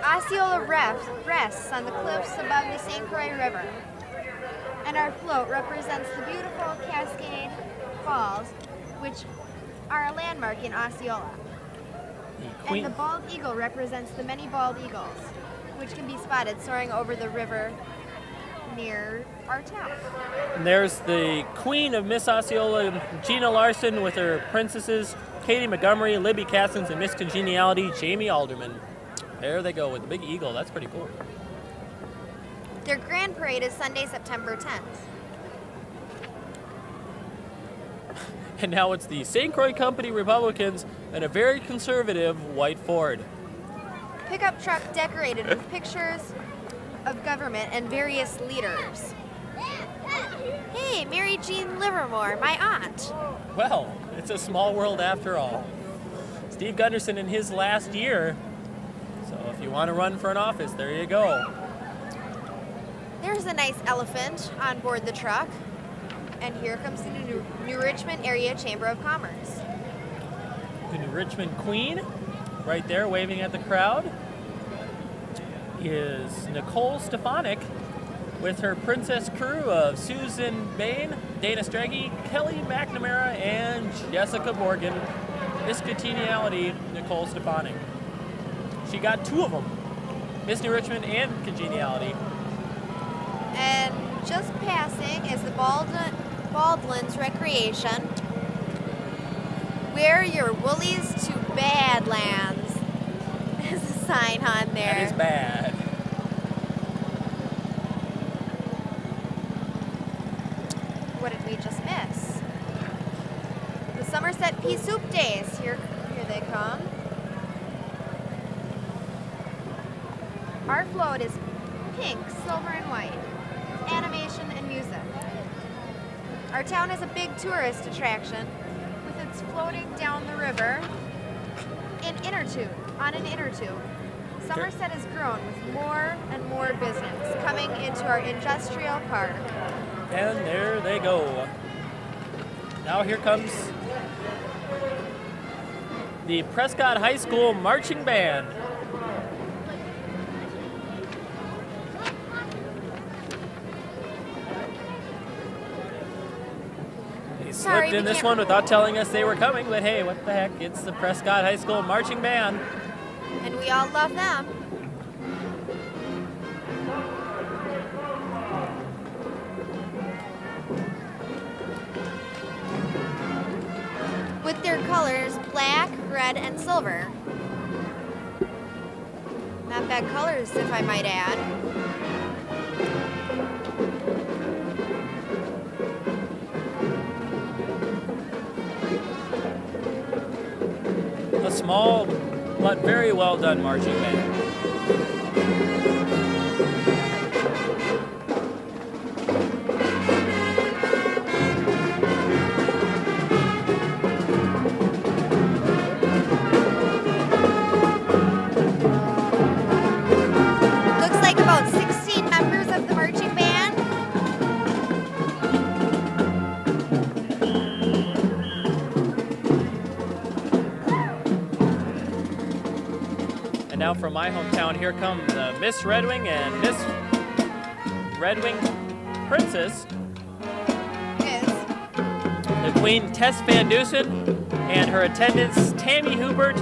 Osceola rests on the cliffs above the St. Croix River. And our float represents the beautiful Cascade Falls, which are a landmark in Osceola. And the bald eagle represents the many bald eagles, which can be spotted soaring over the river near our town. And there's the queen of Miss Osceola, Gina Larson, with her princesses, Katie Montgomery, Libby Cassins, and Miss Congeniality, Jamie Alderman. There they go with the big eagle. That's pretty cool. Their grand parade is Sunday, September 10th. And now it's the St. Croix Company Republicans and a very conservative white Ford. Pickup truck decorated with pictures of government and various leaders. Hey, Mary Jean Livermore, my aunt. Well, it's a small world after all. Steve Gunderson in his last year. So if you want to run for an office, there you go. There's a nice elephant on board the truck. And here comes the New Richmond Area Chamber of Commerce. The New Richmond Queen, right there waving at the crowd, is Nicole Stefanik with her princess crew of Susan Bain, Dana Straggy, Kelly McNamara, and Jessica Morgan. Miss Congeniality, Nicole Stefanik. She got two of them, Miss New Richmond and Congeniality. And just passing is the Baldwin's Recreation. Wear your woolies to Badlands. There's a sign on there. That is bad. What did we just miss? The Somerset Pea Soup Days. Here they come. Our float is pink, silver, and white. Animation and music. Our town is a big tourist attraction with its floating down the river on an inner tube. Somerset has grown with more and more business coming into our industrial park. And there they go. Now here comes the Prescott High School Marching Band. They slipped in this one without telling us they were coming, but hey, what the heck? It's the Prescott High School Marching Band. And we all love them. their colors black, red, and silver. Not bad colors, if I might add. A small but very well done marching band. Looks like about 16 members of the marching band. And now from my hometown, here come the Miss Red Wing and Miss Red Wing Princess, the Queen Tess Van Dusen, and her attendants Tammy Hubert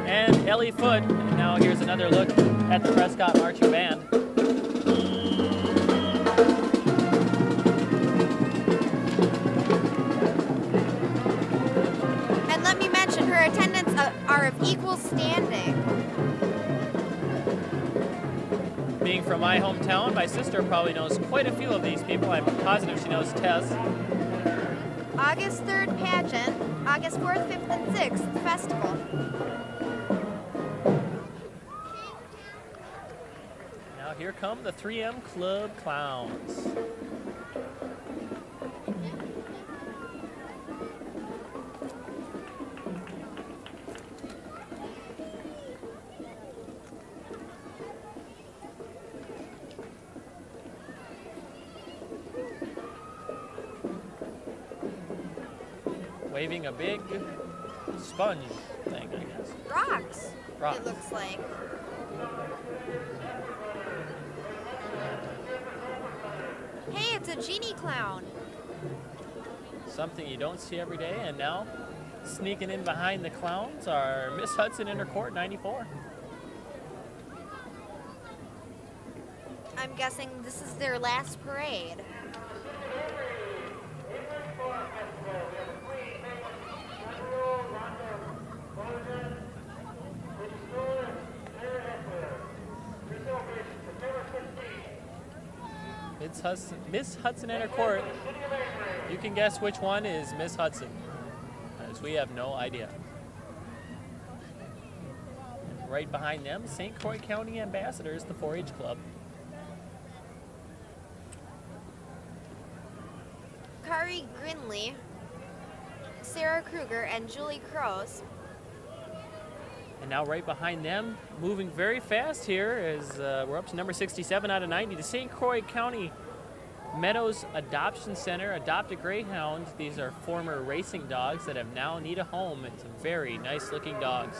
and Ellie Foote. And now here's another look at the Prescott Marching Band. And let me mention, her attendants are of equal standing. Being from my hometown, my sister probably knows quite a few of these people. I'm positive she knows Tess. August 3rd pageant, August 4th, 5th, and 6th festival. Now here come the 3M Club Clowns. Waving a big sponge thing, I guess. Rocks, Rocks. it looks like. Hey, it's a genie clown. Something you don't see every day. And now, sneaking in behind the clowns are Miss Hudson and her court 94. I'm guessing this is their last parade. Miss Hudson and her court. You can guess which one is Miss Hudson, as we have no idea. And right behind them, St. Croix County Ambassadors, the 4-H Club. Kari Grinley, Sarah Kruger, and Julie Kroos. And now right behind them, moving very fast here, is we're up to number 67 out of 90, the St. Croix County Meadows Adoption Center, Adopt a Greyhound. These are former racing dogs that have now need a home, and some very nice looking dogs.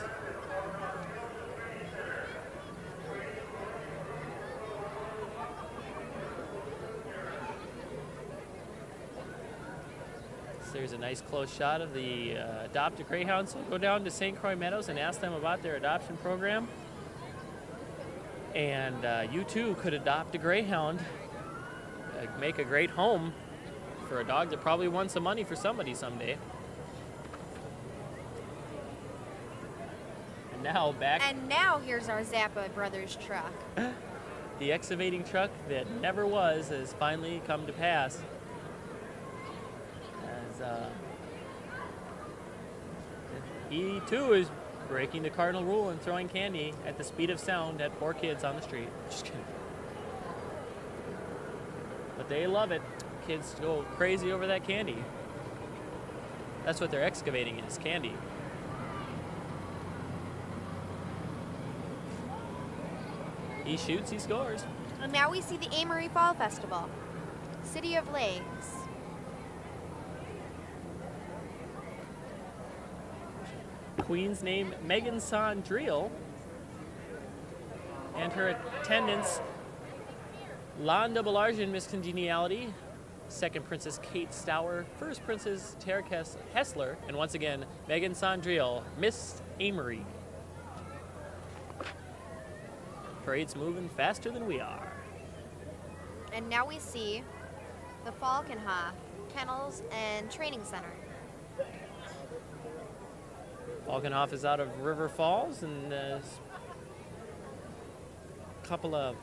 So there's a nice close shot of the Adopt a Greyhound. So go down to St. Croix Meadows and ask them about their adoption program. And you too could adopt a greyhound, make a great home for a dog that probably won some money for somebody someday. And now back. And now here's our Zappa Brothers truck. The excavating truck that never was has finally come to pass. As he too is breaking the cardinal rule and throwing candy at the speed of sound at poor kids on the street. Just kidding. But they love it. Kids go crazy over that candy. That's what they're excavating is, candy. He shoots, he scores. And now we see the Amory Fall Festival, City of Lakes. Queen's name Megan Sondriel, and her attendants Londa Belargian, Miss Congeniality, second Princess Kate Stour, first Princess Tara Hessler, and once again Megan Sondriel, Miss Amory. Parade's moving faster than we are. And now we see the Falkenhof Kennels and Training Center. Falkenhoff is out of River Falls, and there's a couple of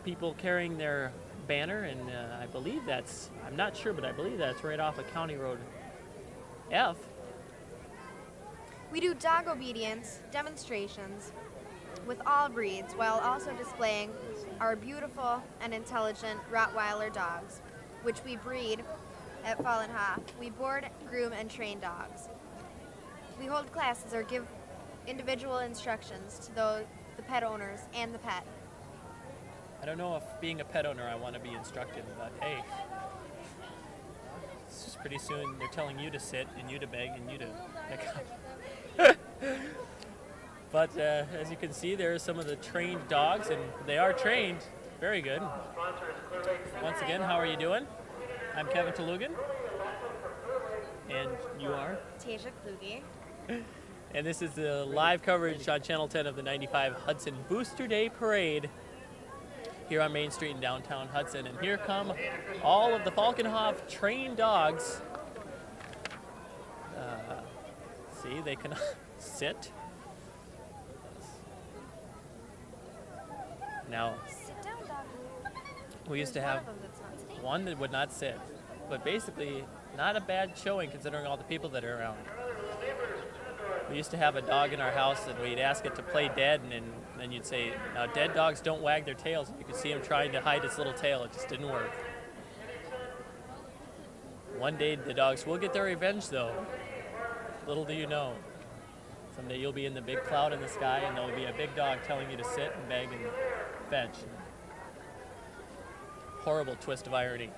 people carrying their banner, and I believe that's, I'm not sure, but I believe that's right off of County Road F. We do dog obedience demonstrations with all breeds while also displaying our beautiful and intelligent Rottweiler dogs, which we breed at Falkenhoff. We board, groom, and train dogs. We hold classes or give individual instructions to the pet owners and the pet. I don't know if being a pet owner I want to be instructed, but hey, it's just pretty soon they're telling you to sit and you to beg and you to pick up. But as you can see, there are some of the trained dogs, and they are trained. Very good. Once again, how are you doing? I'm Kevin Talugan. And you are? Tasia Kluge. And this is the live coverage on Channel 10 of the 95 Hudson Booster Day Parade here on Main Street in downtown Hudson. And here come all of the Falkenhoff trained dogs. See, they can sit. Now, Sit down, dog. we used to have one that would not sit, but basically not a bad showing considering all the people that are around. We used to have a dog in our house and we'd ask it to play dead, and then you'd say, now dead dogs don't wag their tails. And you could see him trying to hide its little tail. It just didn't work. One day the dogs will get their revenge though. Little do you know. Someday you'll be in the big cloud in the sky and there'll be a big dog telling you to sit and beg and fetch. Horrible twist of irony.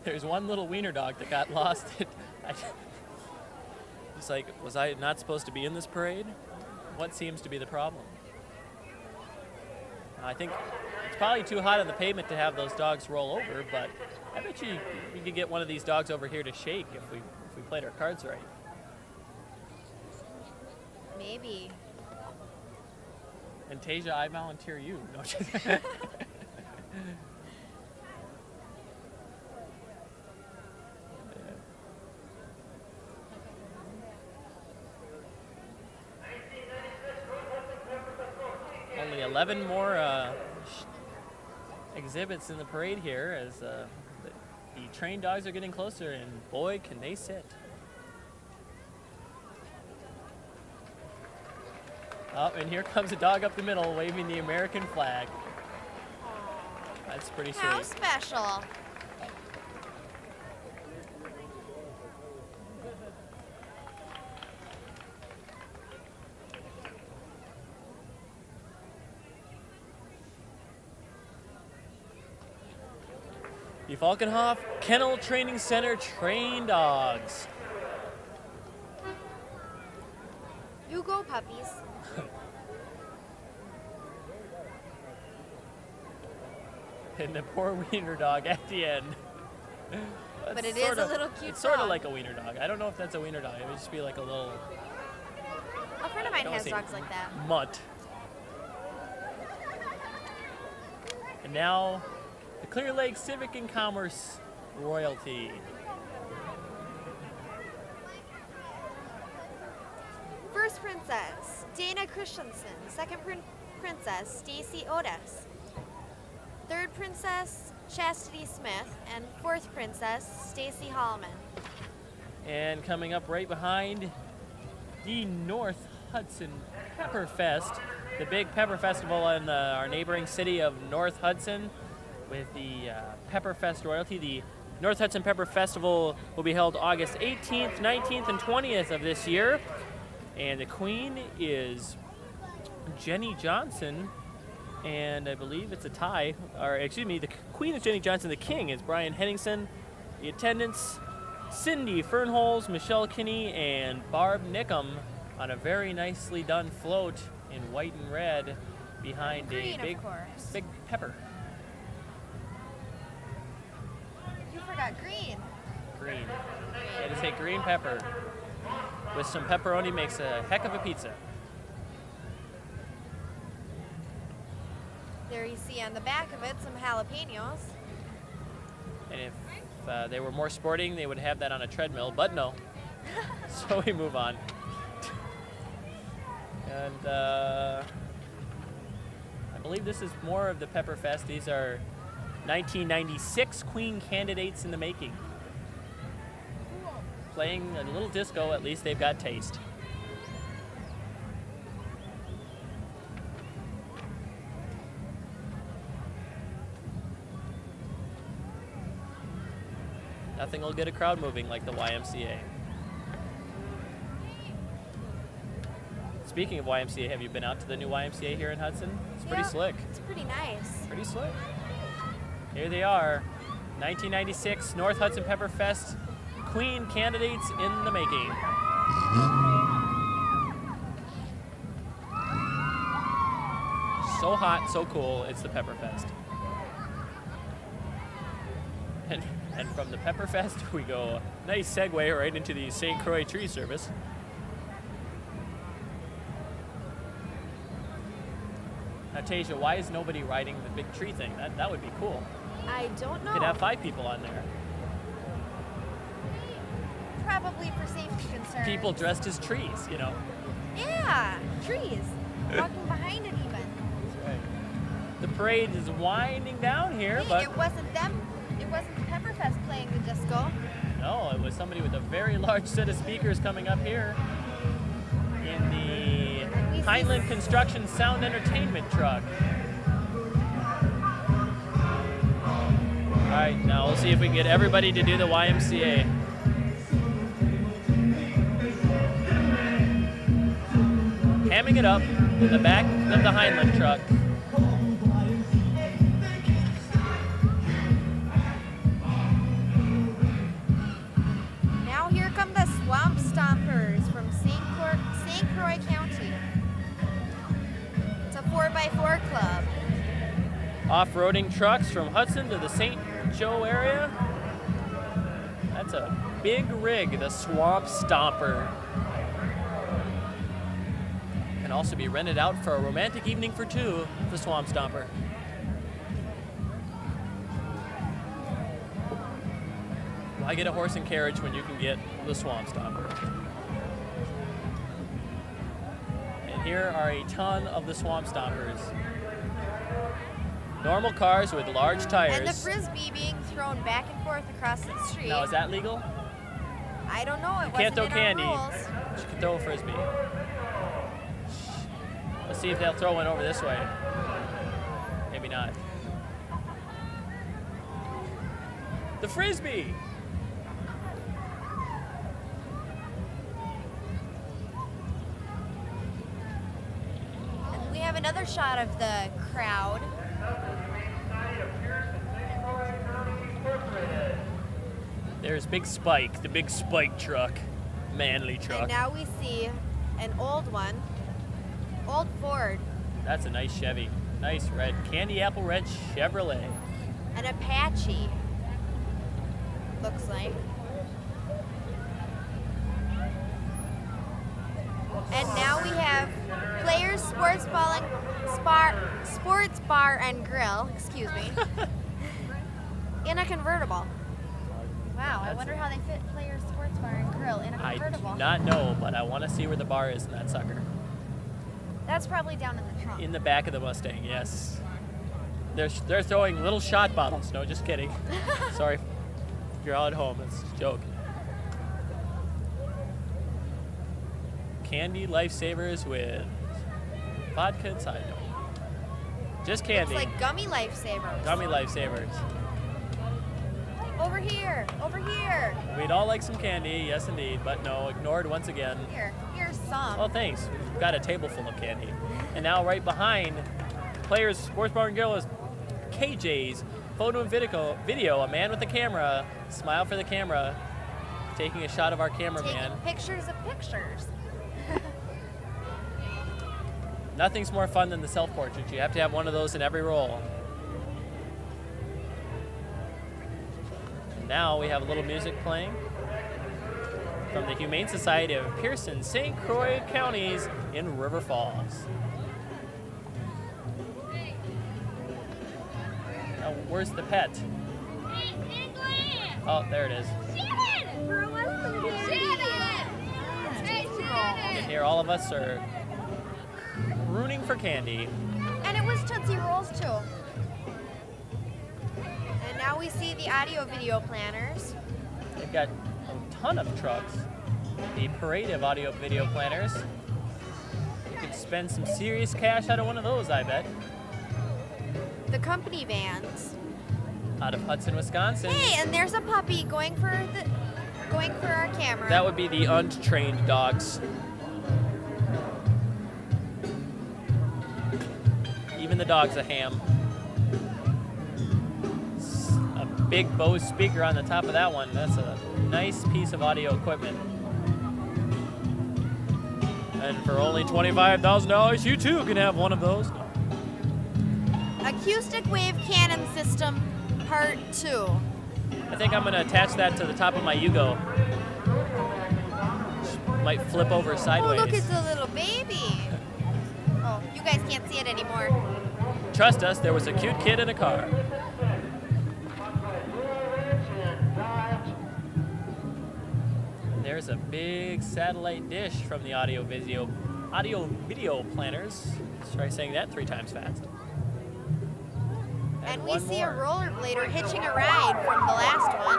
There's one little wiener dog that got lost. It's like, was I not supposed to be in this parade? What seems to be the problem? I think it's probably too hot on the pavement to have those dogs roll over, but I bet you could get one of these dogs over here to shake if we played our cards right. Maybe. And Tasia, I volunteer you. No, Only 11 more exhibits in the parade here as the trained dogs are getting closer, and boy, can they sit. Oh, and here comes a dog up the middle waving the American flag. That's pretty sweet. How special. The Falkenhoff Kennel Training Center trained dogs. You go, puppies. And the poor wiener dog at the end. But it is a little cute It's sort of dog. like a wiener dog. I don't know if that's a wiener dog. It would just be like a little A friend of mine don't has say dogs like that. mutt. And now, the Clear Lake Civic and Commerce royalty. First princess, Dana Christensen. Second princess, Stacy Otis. Third princess, Chastity Smith. And fourth princess, Stacy Hallman. And coming up right behind, the North Hudson Pepper Fest, the big pepper festival in our neighboring city of North Hudson with the Pepper Fest royalty. The North Hudson Pepper Festival will be held August 18th, 19th, and 20th of this year. And the queen is Jenny Johnson, and I believe it's a tie. Or excuse me, the queen is Jenny Johnson. The king is Brian Henningsen. The attendants, Cindy Fernholz, Michelle Kinney, and Barb Nickham on a very nicely done float in white and red behind Green, a big, of course. big pepper. You forgot green. Green. It is a green pepper with some pepperoni, makes a heck of a pizza. There you see on the back of it some jalapenos. And if they were more sporting, they would have that on a treadmill, but no. So we move on. And I believe this is more of the Pepperfest. These are 1996 Queen candidates in the making. Playing a little disco, at least they've got taste. Nothing will get a crowd moving like the YMCA. Speaking of YMCA, have you been out to the new YMCA here in Hudson? It's pretty slick. It's pretty nice. Pretty slick. Here they are, 1996 North Hudson Pepperfest Queen candidates in the making. So hot, so cool, it's the Pepperfest. And from the Pepperfest, we go, nice segue right into the St. Croix tree service. Now, Tasia, why is nobody riding the big tree thing? That would be cool. I don't know. Could have 5 people on there. Probably for safety concerns. People dressed as trees, you know. Yeah, trees. Walking behind it even. That's right. The parade is winding down here, Hey, but it wasn't them. It wasn't the Pepperfest playing the disco. no, it was somebody with a very large set of speakers coming up here in the we see- Heinlein Construction Sound Entertainment truck. All right, now we'll see if we can get everybody to do the YMCA. Hamming it up in the back of the Heinlein truck. Now here come the Swamp Stompers from St. Croix County. It's a 4x4 club. Off-roading trucks from Hudson to the St. Joe area. That's a big rig, the Swamp Stomper. Can also be rented out for a romantic evening for 2, the Swamp Stomper. Why get a horse and carriage when you can get the Swamp Stomper? And here are a ton of the Swamp Stompers. Normal cars with large tires. And the frisbee being thrown back and forth across the street. Now, is that legal? I don't know. It You can't wasn't throw in candy. our rules. You can throw a frisbee. Let's see if they'll throw one over this way. Maybe not. The frisbee! And we have another shot of the crowd. There's Big Spike, the big Spike truck. Manly And truck. now we see an old one. Old Ford. That's a nice Chevy. Nice red, candy apple red Chevrolet. An Apache. Looks like. And now we have Players Sports Bar and Grill, excuse me, in a convertible. Wow, I wonder how they fit Players Sports Bar and Grill in a I convertible. do not know, but I want to see where the bar is in that sucker. That's probably down in the trunk. In the back of the Mustang, yes. They're throwing little shot bottles. No, just kidding. Sorry. If you're all at home, it's a joke. Candy lifesavers with vodka inside them. Just candy. It's like gummy lifesavers. Gummy lifesavers. Over here, over here. We'd all like some candy, yes indeed, but no, ignored once again. Here's some. Oh, thanks. We've got a table full of candy. And now right behind Players Sports Bar and Grill is KJ's photo and video. A man with a camera, smile for the camera, taking a shot of our cameraman. Taking pictures of pictures. Nothing's more fun than the self-portrait. You have to have one of those in every roll. And now we have a little music playing from the Humane Society of Pearson, St. Croix counties in River Falls. Now, where's the pet? Oh, there it is. Shannon! Hey, Shannon! And here all of us are crooning for candy. And it was Tootsie Rolls too. And now we see the audio video planners. They've got a ton of trucks. The parade of audio video planners. You could spend some serious cash out of one of those, I bet. The company vans. Out of Hudson, Wisconsin. Hey, and there's a puppy going for our camera. That would be the untrained dogs. Even the dog's a ham. A big Bose speaker on the top of that one. That's a nice piece of audio equipment. And for only $25,000, you too can have one of those. Acoustic wave cannon system, part 2. I think I'm going to attach that to the top of my Yugo. Might flip over sideways. Oh, look, it's a little baby. Oh, you guys can't see it anymore. Trust us, there was a cute kid in a car. There's a big satellite dish from the audio video planners. Let's try saying that 3 times fast. And we one see more. a rollerblader hitching a ride from the last one.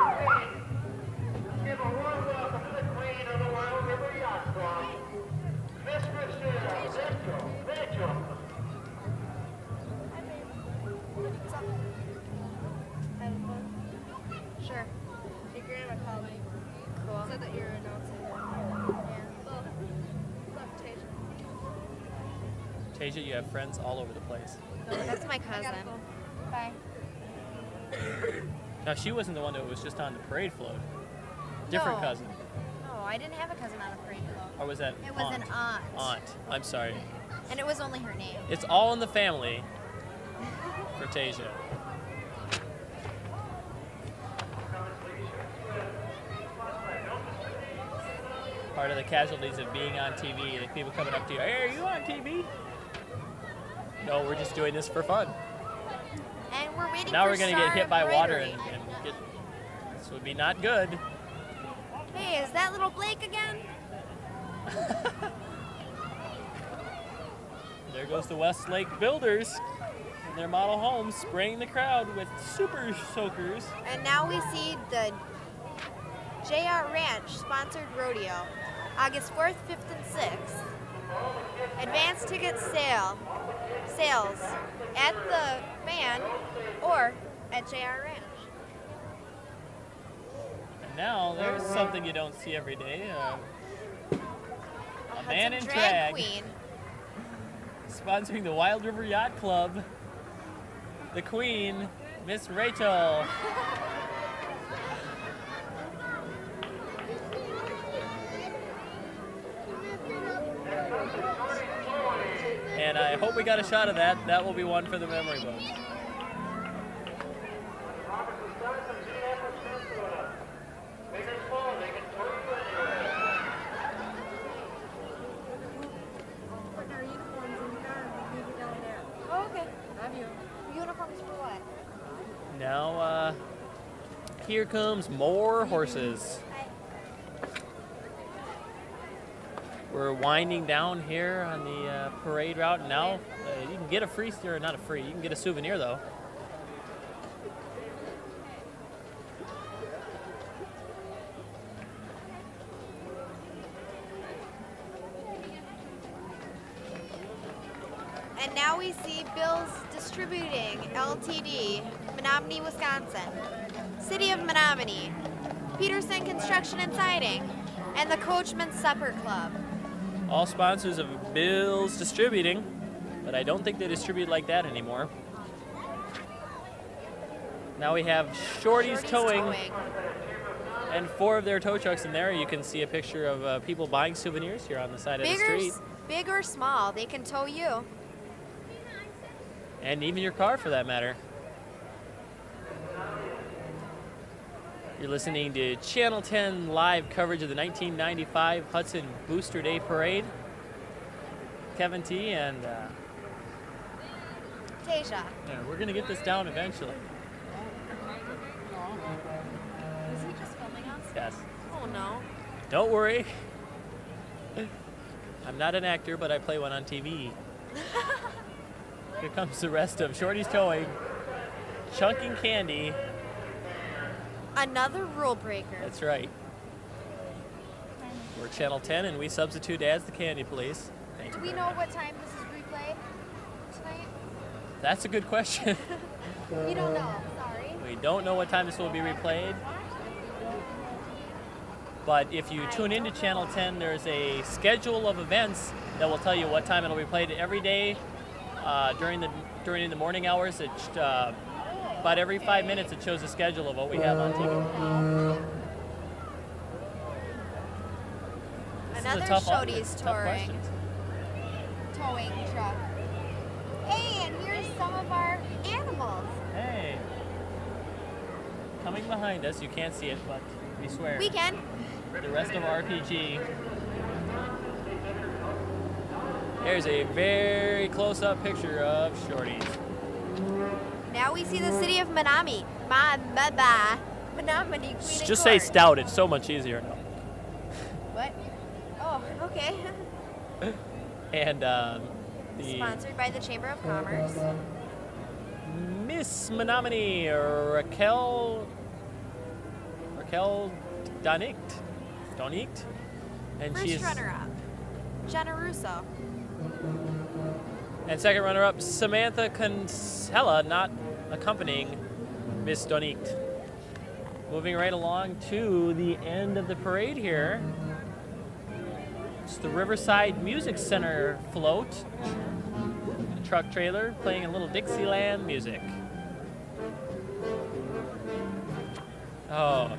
Sure. Your grandma called me. Cool. Said that you're announcing. Tasia, you have friends all over the place. That's my cousin. Bye. Now, she wasn't the one that was just on the parade float. Different No. cousin. No, I didn't have a cousin on the parade float. Or was that It was aunt? an aunt. Aunt. I'm sorry. And it was only her name. It's all in the family for Tasia. Part of the casualties of being on TV, like people coming up to you, hey, are you on TV? No, we're just doing this for fun. And we're waiting Now for we're going to Star get hit by water and Embroidery. get. This would be not good. Hey, is that little Blake again? There goes the Westlake Builders in their model homes, spraying the crowd with super soakers. And now we see the JR Ranch sponsored rodeo, August 4th, 5th, and 6th. Advance ticket sales at the van or at JR Ranch. And now there's something you don't see every day. A man in Hudson drag Queen. sponsoring the Wild River Yacht Club. The Queen, Miss Rachel. And I hope we got a shot of that. That will be one for the memory books. Oh, okay. Uniforms for what? Now, here comes more horses. We're winding down here on the parade route, and now you can get a free, or not a free, you can get a souvenir though. And now we see Bill's Distributing Ltd., Menominee, Wisconsin, City of Menominee, Peterson Construction and Siding, and the Coachman's Supper Club. All sponsors of Bill's Distributing, but I don't think they distribute like that anymore. Now we have Shorty's Towing, and 4 of their tow trucks in there. You can see a picture of people buying souvenirs here on the side of the street. Big or small, they can tow you. And even your car, for that matter. You're listening to Channel 10 live coverage of the 1995 Hudson Booster Day Parade. Kevin T. and Tasia. we're going to get this down eventually. Yes. Oh no. Don't worry. I'm not an actor, but I play one on TV. Here comes the rest of Shorty's Towing, chunking candy. Another rule breaker. That's right. We're Channel 10, and we substitute as the candy police. Thank Do you we very know much. what time this is replayed tonight? That's a good question. We don't know. Sorry. We don't know what time this will be replayed. But if you tune into Channel 10, there's a schedule of events that will tell you what time it'll be played every day during the morning hours. About every 5 minutes, it shows a schedule of what we have on TV. Another Shodi's touring truck. Hey, and here's some of our animals. Hey. Coming behind us, you can't see it, but we swear. We can. The rest of RPG. There's a very close-up picture of Shorty's. Now we see the city of Menominee. Menominee. Queen Just say Stout, it's so much easier now. What? Oh, okay. And the Sponsored by the Chamber of Commerce. Miss Menominee, Raquel Donicht. And First she's runner-up, Jenna Russo. and second runner-up Samantha Kinsella, not accompanying Miss Donicht. Moving right along to the end of the parade here. It's the Riverside Music Center float. A truck trailer playing a little Dixieland music. Oh,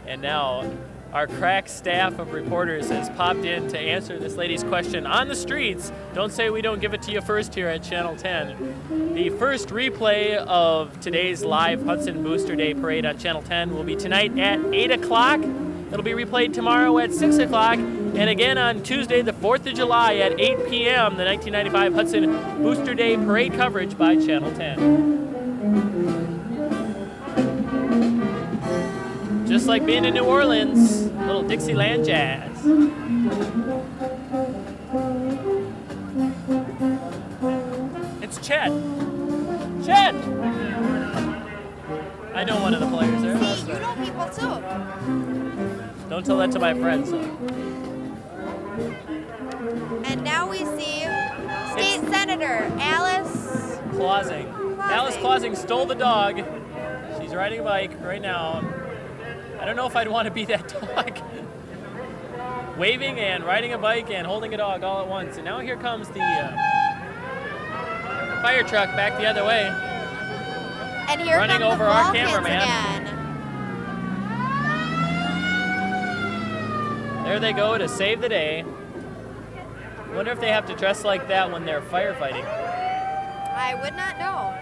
and now our crack staff of reporters has popped in to answer this lady's question on the streets. Don't say we don't give it to you first here at Channel 10. The first replay of today's live Hudson Booster Day Parade on Channel 10 will be tonight at 8 o'clock. It'll be replayed tomorrow at 6 o'clock, and again on Tuesday, the 4th of July at 8 p.m., the 1995 Hudson Booster Day Parade coverage by Channel 10. Just like being in New Orleans, a little Dixieland jazz. It's Chet. Chet! I know one of the players there. See, you know people too. Don't tell that to my friends. And now we see State Senator Alice Clausing. Alice Clausing stole the dog. She's riding a bike right now. I don't know if I'd want to be that dog. Waving and riding a bike and holding a dog all at once. And now here comes the fire truck back the other way. And here Running come over the our Vulcans cameraman. again. There they go to save the day. Wonder if they have to dress like that when they're firefighting. I would not know.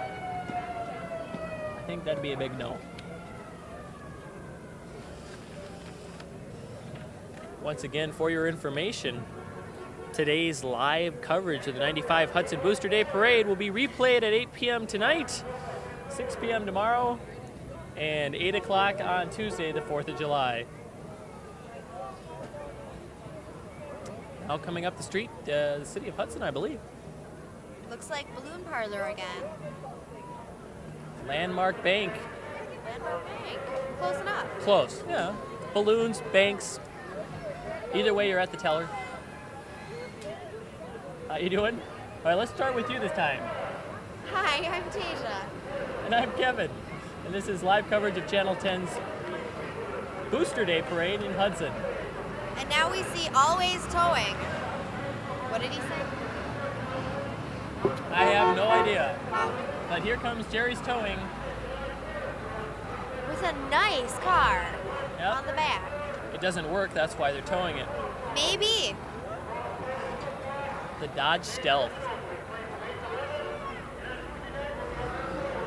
I think that'd be a big no. Once again, for your information, today's live coverage of the 95 Hudson Booster Day Parade will be replayed at 8 p.m. tonight, 6 p.m. tomorrow, and 8 o'clock on Tuesday, the 4th of July. Now coming up the street, the city of Hudson, I believe. Looks like Balloon Parlor again. Landmark Bank. Landmark Bank. Close enough. Close, yeah. Balloons, banks. Either way, you're at the teller. How you doing? All right, let's start with you this time. Hi, I'm Tasia. And I'm Kevin. And this is live coverage of Channel 10's Booster Day Parade in Hudson. And now we see Always Towing. What did he say? I have no idea. But here comes Jerry's Towing. With a nice car Yep. on the back. It doesn't work, that's why they're towing it. Maybe. The Dodge Stealth.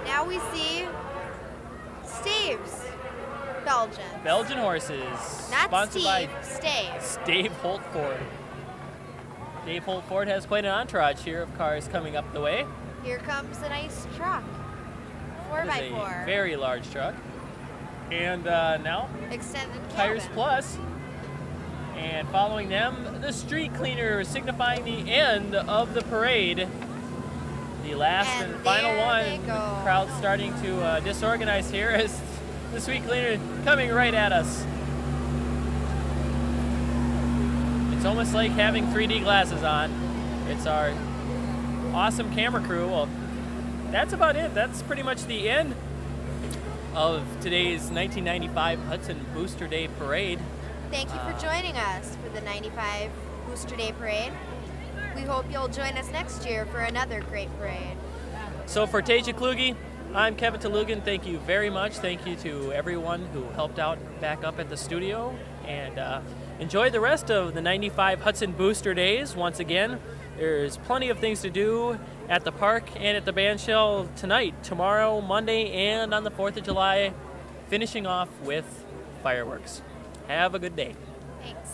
Now we see Steve's Belgian. Belgian horses. Not sponsored Steve, by Stave. Dave Holt Ford. Dave Holt Ford has quite an entourage here of cars coming up the way. Here comes a nice truck. It is a 4x4. very large truck. And now Extended Tires cabin. Plus. And following them, the street cleaner, signifying the end of the parade. The last and, And final there one. they The go. crowd's starting to disorganize here as the street cleaner coming right at us. It's almost like having 3D glasses on. It's our awesome camera crew. Well, that's about it. That's pretty much the end of today's 1995 Hudson Booster Day Parade. Thank you for joining us for the 95 Booster Day Parade. We hope you'll join us next year for another great parade. So for Tasia Kluge, I'm Kevin Talugan. Thank you very much. Thank you to everyone who helped out back up at the studio. And enjoy the rest of the 95 Hudson Booster Days. Once again, there's plenty of things to do at the park and at the band shell tonight, tomorrow, Monday, and on the 4th of July, finishing off with fireworks. Have a good day. Thanks.